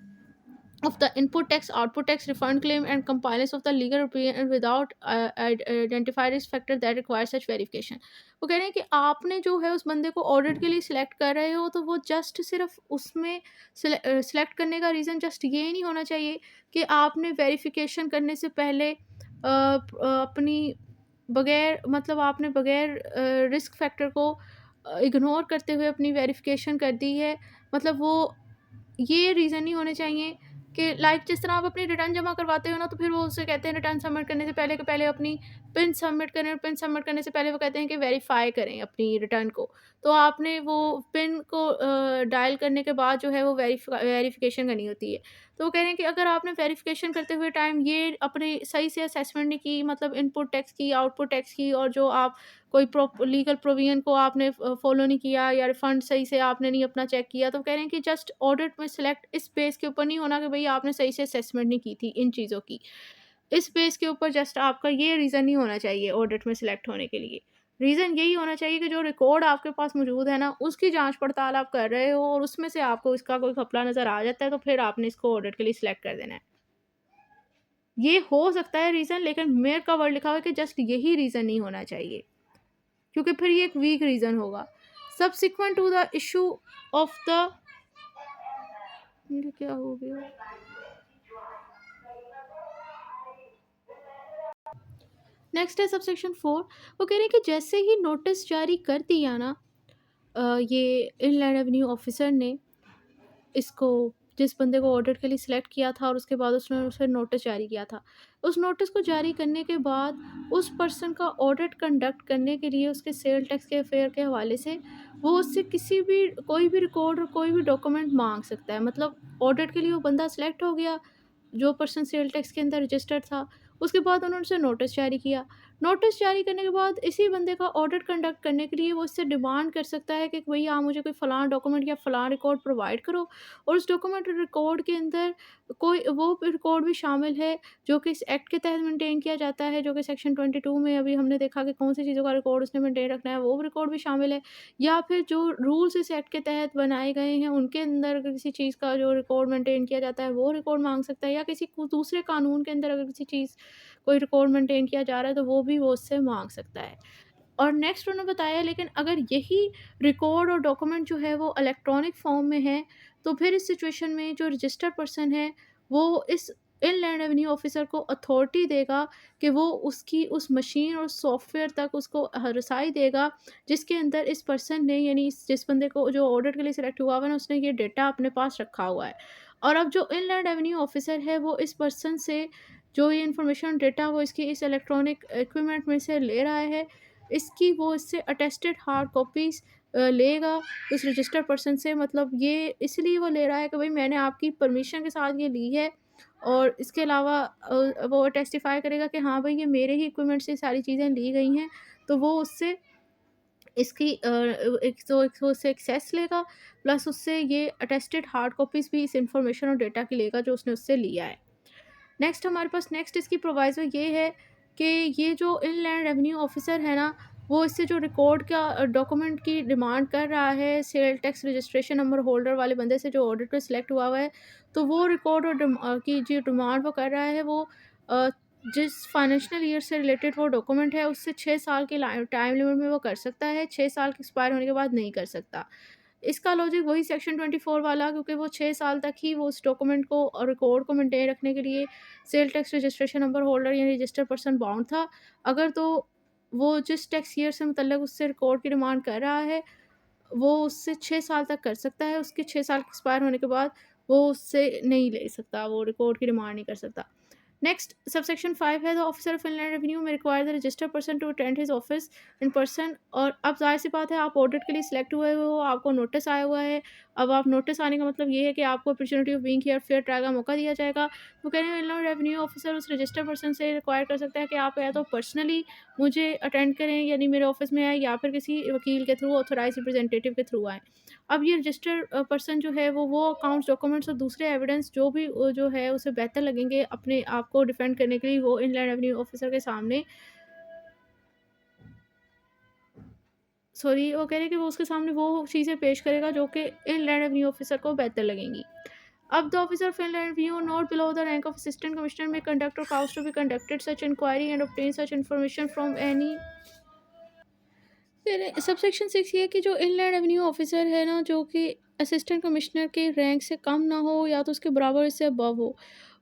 of the input tax, output tax, refund claim, and compliance of the legal opinion without identified risk factor that require such verification। वो कह रहे हैं कि आपने जो है उस बंदे को ऑडिट के लिए सिलेक्ट कर रहे हो तो वो जस्ट सिर्फ उसमें सिलेक्ट करने का रीज़न जस्ट ये नहीं होना चाहिए कि आपने वेरिफिकेशन करने से पहले अपनी बगैर मतलब आपने बगैर रिस्क फैक्टर को इग्नोर करते हुए अपनी वेरिफिकेशन कर दी है। मतलब वो ये रीज़न नहीं होने चाहिए कि लाइक जिस तरह आप अपनी रिटर्न जमा करवाते हो ना तो फिर वो उससे कहते हैं रिटर्न सबमिट करने से पहले के पहले अपनी पिन सबमिट करें, और पिन सबमिट करने से पहले वो कहते हैं कि वेरीफाई करें अपनी रिटर्न को। तो आपने वो पिन को डायल करने के बाद जो है वो वेरिफिकेशन करनी होती है। तो वो कह रहे हैं कि अगर आपने वेरिफिकेशन करते हुए टाइम ये अपने सही से असेसमेंट नहीं की, मतलब इनपुट टैक्स की, आउटपुट टैक्स की, और जो आप कोई लीगल प्रोविजन को आपने फॉलो नहीं किया या रिफंड सही से आपने नहीं अपना चेक किया, तो कह रहे हैं कि जस्ट ऑडिट में सिलेक्ट इस बेस के ऊपर नहीं होना कि भाई आपने सही से असेसमेंट नहीं की थी इन चीज़ों की। इस बेस के ऊपर जस्ट आपका ये रीज़न नहीं होना चाहिए ऑडिट में सिलेक्ट होने के लिए। रीज़न यही होना चाहिए कि जो रिकॉर्ड आपके पास मौजूद है ना उसकी जांच पड़ताल आप कर रहे हो और उसमें से आपको इसका कोई घपला नज़र आ जाता है तो फिर आपने इसको ऑडिट के लिए सिलेक्ट कर देना है। ये हो सकता है रीज़न, लेकिन मेयर का वर्ड लिखा हुआ है कि जस्ट यही रीज़न नहीं होना चाहिए, क्योंकि फिर ये एक वीक रीज़न होगा। Subsequent to the issue of the क्या हो गया, नेक्स्ट है सबसेक्शन 4। वो कह रहे हैं कि जैसे ही नोटिस जारी कर दिया ना ये इनलैंड रेवेन्यू ऑफिसर ने इसको, जिस बंदे को ऑडिट के लिए सिलेक्ट किया था और उसके बाद उसने उसे नोटिस जारी किया था, उस नोटिस को जारी करने के बाद उस पर्सन का ऑडिट कंडक्ट करने के लिए उसके सेल टैक्स के अफेयर के हवाले से वो उससे किसी भी कोई भी रिकॉर्ड और कोई भी डॉक्यूमेंट मांग सकता है। मतलब ऑडिट के लिए वो बंदा सिलेक्ट हो गया जो पर्सन सेल टैक्स के अंदर रजिस्टर्ड था, उसके बाद उन्होंने उसे नोटिस जारी किया। नोटिस जारी करने के बाद इसी बंदे का ऑडिट कंडक्ट करने के लिए वो इससे डिमांड कर सकता है कि भई आप मुझे कोई फ़लाँ डॉक्यूमेंट या फ़लाँ रिकॉर्ड प्रोवाइड करो, और उस डॉक्यूमेंट रिकॉर्ड के अंदर कोई वो रिकॉर्ड भी शामिल है जो कि इस एक्ट के तहत मेंटेन किया जाता है, जो कि सेक्शन 22 में अभी हमने देखा कि कौन सी चीज़ों का रिकॉर्ड उसने मेंटेन रखना है, वो रिकॉर्ड भी शामिल है। या फिर जो रूल्स इस एक्ट के तहत बनाए गए हैं उनके अंदर अगर किसी चीज़ का जो रिकॉर्ड मेंटेन किया जाता है वो रिकॉर्ड मांग सकता है, या किसी दूसरे कानून के अंदर अगर किसी चीज़ कोई रिकॉर्ड मेंटेन किया जा रहा है तो वो भी वो उससे मांग सकता है। और नेक्स्ट उन्होंने बताया लेकिन अगर यही रिकॉर्ड और डॉक्यूमेंट जो है वो इलेक्ट्रॉनिक फॉर्म में है तो फिर इस सिचुएशन में जो रजिस्टर्ड पर्सन है वो इस इनलैंड रेवेन्यू ऑफिसर को अथॉरिटी देगा कि वो उसकी उस मशीन और सॉफ्टवेयर तक उसको रसाई देगा जिसके अंदर इस पर्सन ने, यानी जिस बंदे को जो ऑडिट के लिए सिलेक्ट हुआ हुआ है ना, उसने ये डेटा अपने पास रखा हुआ है। और अब जो इनलैंड रेवेन्यू ऑफिसर है वो इस पर्सन से जो ये इंफॉर्मेशन डेटा वो इसकी इस इलेक्ट्रॉनिक इक्विपमेंट में से ले रहा है, इसकी वो इससे अटेस्टेड हार्ड कॉपीज़ लेगा उस रजिस्टर्ड पर्सन से। मतलब ये इसलिए वो ले रहा है कि भाई मैंने आपकी परमिशन के साथ ये ली है, और इसके अलावा वो टेस्टिफाई करेगा कि हाँ भाई ये मेरे ही इक्विपमेंट से सारी चीज़ें ली गई हैं। तो वो उससे इसकी एक तो उससे एक्सेस लेगा, प्लस उससे ये अटेस्टेड हार्ड कॉपीज़ भी इस इंफॉर्मेशन और डेटा की लेगा जो उसने उससे लिया है। नेक्स्ट हमारे पास नेक्स्ट इसकी प्रोवाइज़ो ये है कि ये जो इनलैंड रेवेन्यू ऑफिसर है ना, वो इससे जो रिकॉर्ड का डॉक्यूमेंट की डिमांड कर रहा है sale tax registration number holder वाले बंदे से जो ऑडिट पे सिलेक्ट हुआ हुआ है, तो वो रिकॉर्ड और की जो डिमांड वो कर रहा है वो अ, जिस फाइनेंशियल ईयर से रिलेटेड वो डॉक्यूमेंट है उससे 6 साल की टाइम लिमिट में वो कर सकता है, 6 साल के एक्सपायर होने के बाद नहीं कर सकता। इसका लॉजिक वही सेक्शन 24 वाला, क्योंकि वो 6 साल तक ही वो उस डॉक्यूमेंट को और रिकॉर्ड को मेंटेन रखने के लिए sale tax registration number holder या रजिस्टर्ड पर्सन बाउंड था। अगर तो वो जिस टैक्स ईयर से मुतल्लिक उससे रिकॉर्ड की डिमांड कर रहा है, वो उससे 6 साल तक कर सकता है, उसके 6 साल एक्सपायर होने के बाद वो उससे नहीं ले सकता, वो रिकॉर्ड की डिमांड नहीं कर सकता। नेक्स्ट सबसेक्शन 5 है, the officer of inland revenue may require the registered person to attend his office in person. और अब ज़ाहिर सी बात है आप ऑडिट के लिए सिलेक्ट हुए हो, आपको नोटिस आया हुआ है। अब आप नोटिस आने का मतलब ये है कि आपको opportunity of being here fair trial का मौका दिया जाएगा। वो कह रहे हैं इनलैंड रेवेन्यू ऑफिसर उस रजिस्टर्ड पर्सन से रिक्वायर कर सकता है कि आप या तो पर्सनली मुझे अटेंड करें, यानी मेरे ऑफिस में आए, या फिर किसी वकील के थ्रू, ऑथोराइज रिप्रेजेंटेटिव के थ्रू आएँ। अब ये रजिस्टर्ड पर्सन जो है वो अकाउंट्स, डॉक्यूमेंट्स और दूसरे एविडेंस जो भी जो है उसे बेहतर लगेंगे अपने आप को डिफेंड करने के लिए, वो इनलैंड रेवेन्यू ऑफिसर के सामने वो कह रहे हैं कि वो उसके सामने वो चीज़ें पेश करेगा जो कि इनलैंड रेवेन्यू ऑफिसर को बेहतर लगेंगी। अब the officer of inland revenue not below the rank of assistant commissioner may conduct or cause to be conducted such inquiry and obtain such information from any. फिर सबसेक्शन 6 ये है कि जो इनलैंड रेवेन्यू ऑफिसर है ना, जो कि असिस्टेंट कमिश्नर के रैंक से कम ना हो या तो उसके बराबर इससे अबव हो,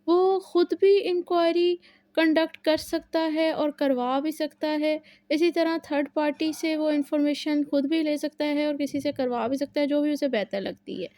वो खुद भी इंक्वायरी कंडक्ट कर सकता है और करवा भी सकता है। इसी तरह थर्ड पार्टी से वो इंफॉर्मेशन खुद भी ले सकता है और किसी से करवा भी सकता है, जो भी उसे बेहतर लगती है।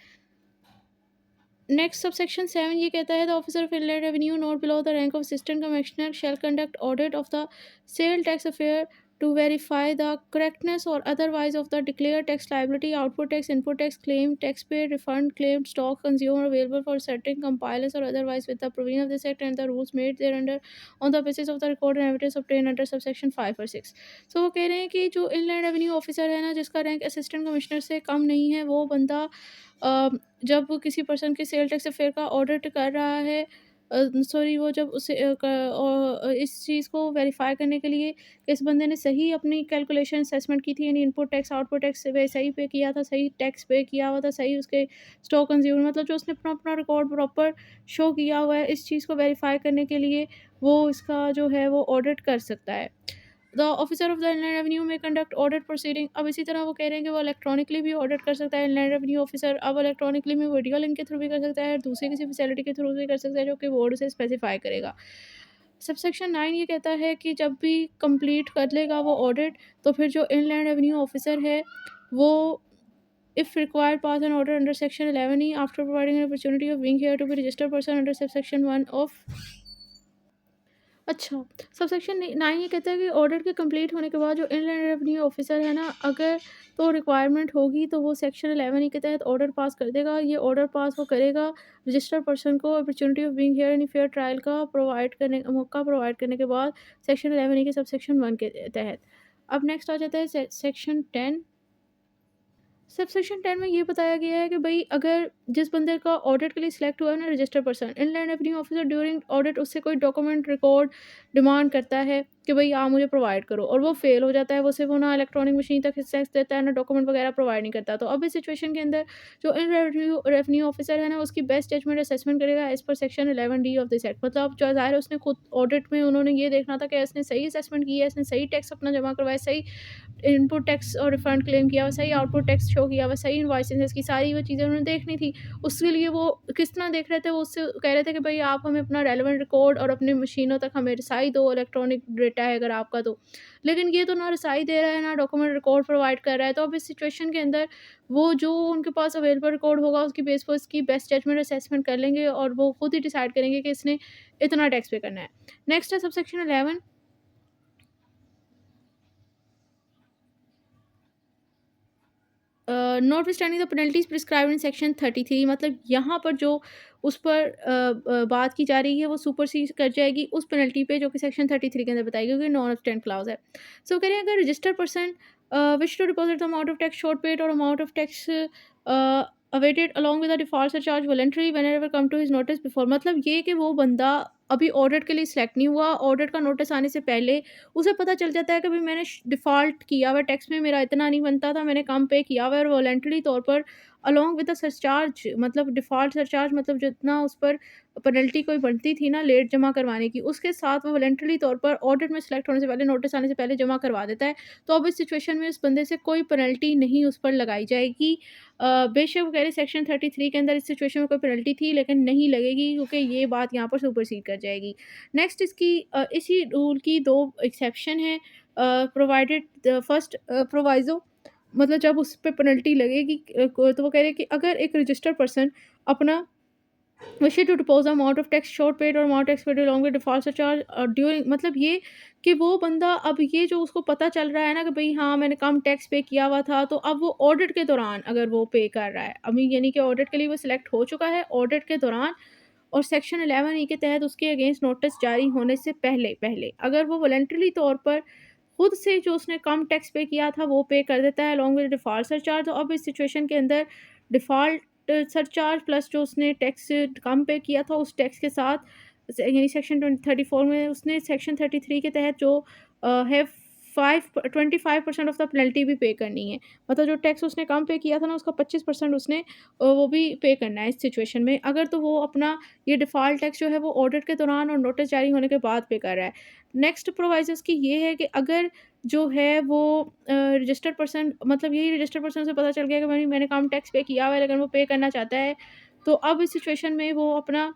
नेक्स्ट सबसेक्शन 7 ये कहता है the officer of inland revenue not below the rank of assistant commissioner shall conduct audit of the sale tax affair to verify the correctness or otherwise of the declared tax liability, output tax, input tax, claim, taxpayer, refund, claim, stock, consumer available for certain compliance or otherwise with the provision of this act and the rules made thereunder on the basis of the record and evidence obtained under subsection 5 or 6। So वो कह रहे हैं कि जो इनलैंड रेवेन्यू ऑफिसर है ना, जिसका रैंक असिस्टेंट कमिश्नर से कम नहीं है, वो बंदा जब वो किसी पर्सन के सेल टैक्स अफेयर का ऑडिट कर रहा है, वो जब उसे इस चीज़ को वेरीफाई करने के लिए कि इस बंदे ने सही अपनी कैलकुलेशन असेसमेंट की थी, यानी इनपुट टैक्स आउटपुट टैक्स वे सही पे किया था, सही टैक्स पे किया हुआ था, सही उसके स्टॉक कंज्यूमर, मतलब जो उसने अपना अपना रिकॉर्ड प्रॉपर शो किया हुआ है, इस चीज़ को वेरीफाई करने के लिए वो इसका जो है वो ऑडिट कर सकता है। The officer of the inland revenue में कंडक्ट ऑडिट प्रोसीडिंग। अब इसी तरह वो कह रहे हैं कि वो इलेक्ट्रॉनिकली भी ऑडिट कर सकता है इनलैंड रेवेन्यू ऑफिसर। अब इलेक्ट्रॉनिकली में वीडियो लिंक के थ्रू भी कर सकता है, दूसरी किसी फैसिलिटी के थ्रू भी कर सकता है जो कि बोर्ड से स्पेसिफाई करेगा। सबसेक्शन 9 ये कहता है कि जब भी कंप्लीट कर लेगा वो ऑडिट, तो फिर जो इनलैंड रेवेन्यू ऑफिसर है वो if required pass an order under section 11 E after providing an opportunity of being hear to be registered person under subsection 1 of. अच्छा, सबसेक्शन 9 ये कहता है कि ऑडिट के कंप्लीट होने के बाद जो इनलैंड रेवेन्यू ऑफिसर है ना, अगर तो रिक्वायरमेंट होगी तो वो सेक्शन 11 ई के तहत ऑर्डर पास कर देगा। ये ऑर्डर पास वो करेगा रजिस्टर्ड पर्सन को opportunity of being here in fair trial का मौका प्रोवाइड करने के बाद सेक्शन 11 ई के सबसेक्शन 1 के तहत। अब नेक्स्ट आ जाता है सेक्शन 10। सबसेक्शन 10 में ये बताया गया है कि भई अगर जिस बंदे का ऑडिट के लिए सिलेक्ट हुआ है ना registered person, inland revenue officer during audit उससे कोई डॉक्यूमेंट रिकॉर्ड डिमांड करता है कि भई आप मुझे प्रोवाइड करो, और वो फेल हो जाता है, वो सिर्फ वो ना इलेक्ट्रॉनिक मशीन तक एक्सेस देता है, ना डॉक्यूमेंट वगैरह प्रोवाइड नहीं करता। तो अब इस सिचुएशन के अंदर जो इन रेवेन्यू ऑफिसर है ना, उसकी बेस्ट जजमेंट असेसमेंट करेगा as per section 11 D of this act. मतलब जो ज़ाहिर है उसने खुद ऑडिट में उन्होंने ये देखना था कि इसने सही असेसमेंट की है, इसने सही टैक्स अपना जमा करवाया, सही इनपुट टैक्स और रिफंड क्लेम किया हुआ, सही आउटपुट टैक्स शो किया हुआ, सही इनवॉइसेस, इसकी सारी वो चीज़ें उन्होंने देखनी थी। उसके लिए वो किस तरह देख रहे थे, वो उससे कह रहे थे कि भाई आप हमें अपना रेलेवेंट रिकॉर्ड और अपनी मशीनों तक हमें रसाई दो, इलेक्ट्रॉनिक डेटा है अगर आपका तो। लेकिन ये तो ना रसाई दे रहा है, ना डॉक्यूमेंट रिकॉर्ड प्रोवाइड कर रहा है। तो अब इस सिचुएशन के अंदर वो जो उनके पास अवेलेबल रिकॉर्ड होगा उसकी बेस पर उसकी बेस्ट जजमेंट असेसमेंट कर लेंगे और वो खुद ही डिसाइड करेंगे कि इसने इतना टैक्स पे करना है। नेक्स्ट है subsection 11। Notwithstanding the penalties prescribed in section 33, मतलब यहाँ पर जो उस पर बात की जा रही है वो सुपरसीड कर जाएगी उस पेनल्टी पे जो कि सेक्शन 33 के अंदर बताई गई, क्योंकि नॉन ऑब्स्टेंट क्लाउज है। सो कह रहे हैं अगर registered person wish to deposit the amount of tax short paid और amount of tax evaded along with the default surcharge voluntary whenever come to his notice before, मतलब ये कि वो बंदा अभी ऑडिट के लिए सिलेक्ट नहीं हुआ, ऑडिट का नोटिस आने से पहले उसे पता चल जाता है कि भाई मैंने डिफ़ॉल्ट किया हुआ है, टैक्स में मेरा इतना नहीं बनता था, मैंने कम पे किया हुआ है और वॉलंटरी तौर पर अलोंग विद द सरचार्ज, मतलब डिफ़ॉल्ट सरचार्ज मतलब जितना उस पर पेनल्टी कोई बनती थी ना लेट जमा करवाने की, उसके साथ वो वॉलंटरी तौर पर ऑडिट में सेलेक्ट होने से पहले, नोटिस आने से पहले जमा करवा देता है। तो अब इस सिचुएशन में इस बंदे से कोई पेनल्टी नहीं उस पर लगाई जाएगी। बेशक वो कह रहे सेक्शन 33 के अंदर इस सिचुएशन में कोई पेनल्टी थी लेकिन नहीं लगेगी, क्योंकि ये बात यहाँ पर सुपरसीड कर जाएगी। नेक्स्ट इसकी इसी रूल की 2 एक्सेप्शन हैं। प्रोवाइडेड फर्स्ट प्रोवाइज़ो, मतलब जब उस पे पेनल्टी लगेगी तो वो कह रहे हैं कि अगर एक रजिस्टर्ड पर्सन अपना wish to deposit amount of tax short paid और amount tax paid along with default surcharge during, मतलब ये कि वो बंदा अब ये जो उसको पता चल रहा है ना कि भाई हाँ मैंने कम टैक्स पे किया हुआ था, तो अब वो ऑडिट के दौरान अगर वो पे कर रहा है अभी, यानी कि ऑडिट के लिए वो सिलेक्ट हो चुका है, ऑडिट के दौरान और सेक्शन 11 ई के तहत उसके अगेंस्ट नोटिस जारी होने से पहले पहले अगर वो वॉलंटरी तौर पर खुद से जो उसने कम टैक्स पे किया था वो पे कर देता है अलॉन्ग विद डिफ़ॉल्ट सरचार्ज, तो अब इस सिचुएशन के अंदर डिफ़ॉल्ट सरचार्ज प्लस जो उसने टैक्स कम पे किया था उस टैक्स के साथ यानी सेक्शन 34 में उसने सेक्शन 33 के तहत जो है 25% ऑफ द पेनल्टी भी पे करनी है। मतलब जो टैक्स उसने कम पे किया था ना उसका 25% उसने वो भी पे करना है इस सिचुएशन में। अगर तो वो अपना ये डिफ़ॉल्ट टैक्स जो है वो ऑडिट के दौरान और नोटिस जारी होने के बाद पे कर रहा है। नेक्स्ट प्रोविज़न्स की ये है कि अगर जो है वो रजिस्टर्ड पर्सन, मतलब यही रजिस्टर्ड पर्सन से पता चल गया कि भाई मैंने कम टैक्स पे किया हुआ है लेकिन वो पे करना चाहता है, तो अब इस सिचुएशन में वो अपना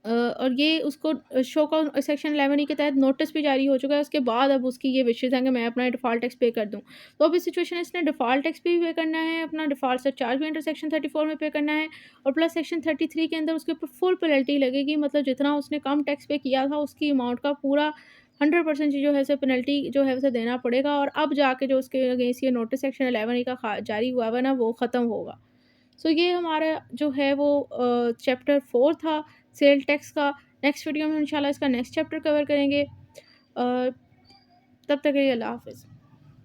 और ये उसको शो का सेक्शन 11 ई के तहत नोटिस भी जारी हो चुका है, उसके बाद अब उसकी ये विशेज़ हैं कि मैं अपना डिफ़ॉल्ट टैक्स पे कर दूँ। तो अब इस सिचुएशन में इसने डिफ़ॉल्ट टैक्स भी पे करना है, अपना डिफ़ॉल्ट सरचार्ज भी अंडर सेक्शन 34 में पे करना है और प्लस सेक्शन 33 के अंदर उसके ऊपर फुल पेनल्टी लगेगी, मतलब जितना उसने कम टैक्स पे किया था उसकी अमाउंट का पूरा 100% जो है उसे पेनल्टी जो है उसे देना पड़ेगा और अब जाके जो उसके अगेंस्ट ये नोटिस सेक्शन 11 ई का जारी हुआ है ना वो ख़त्म होगा। सो ये हमारा जो है वो चैप्टर 4 था सेल टैक्स का। नेक्स्ट वीडियो में इंशाल्लाह इसका नेक्स्ट चैप्टर कवर करेंगे। तब तक के लिए अल्लाह हाफ़िज़।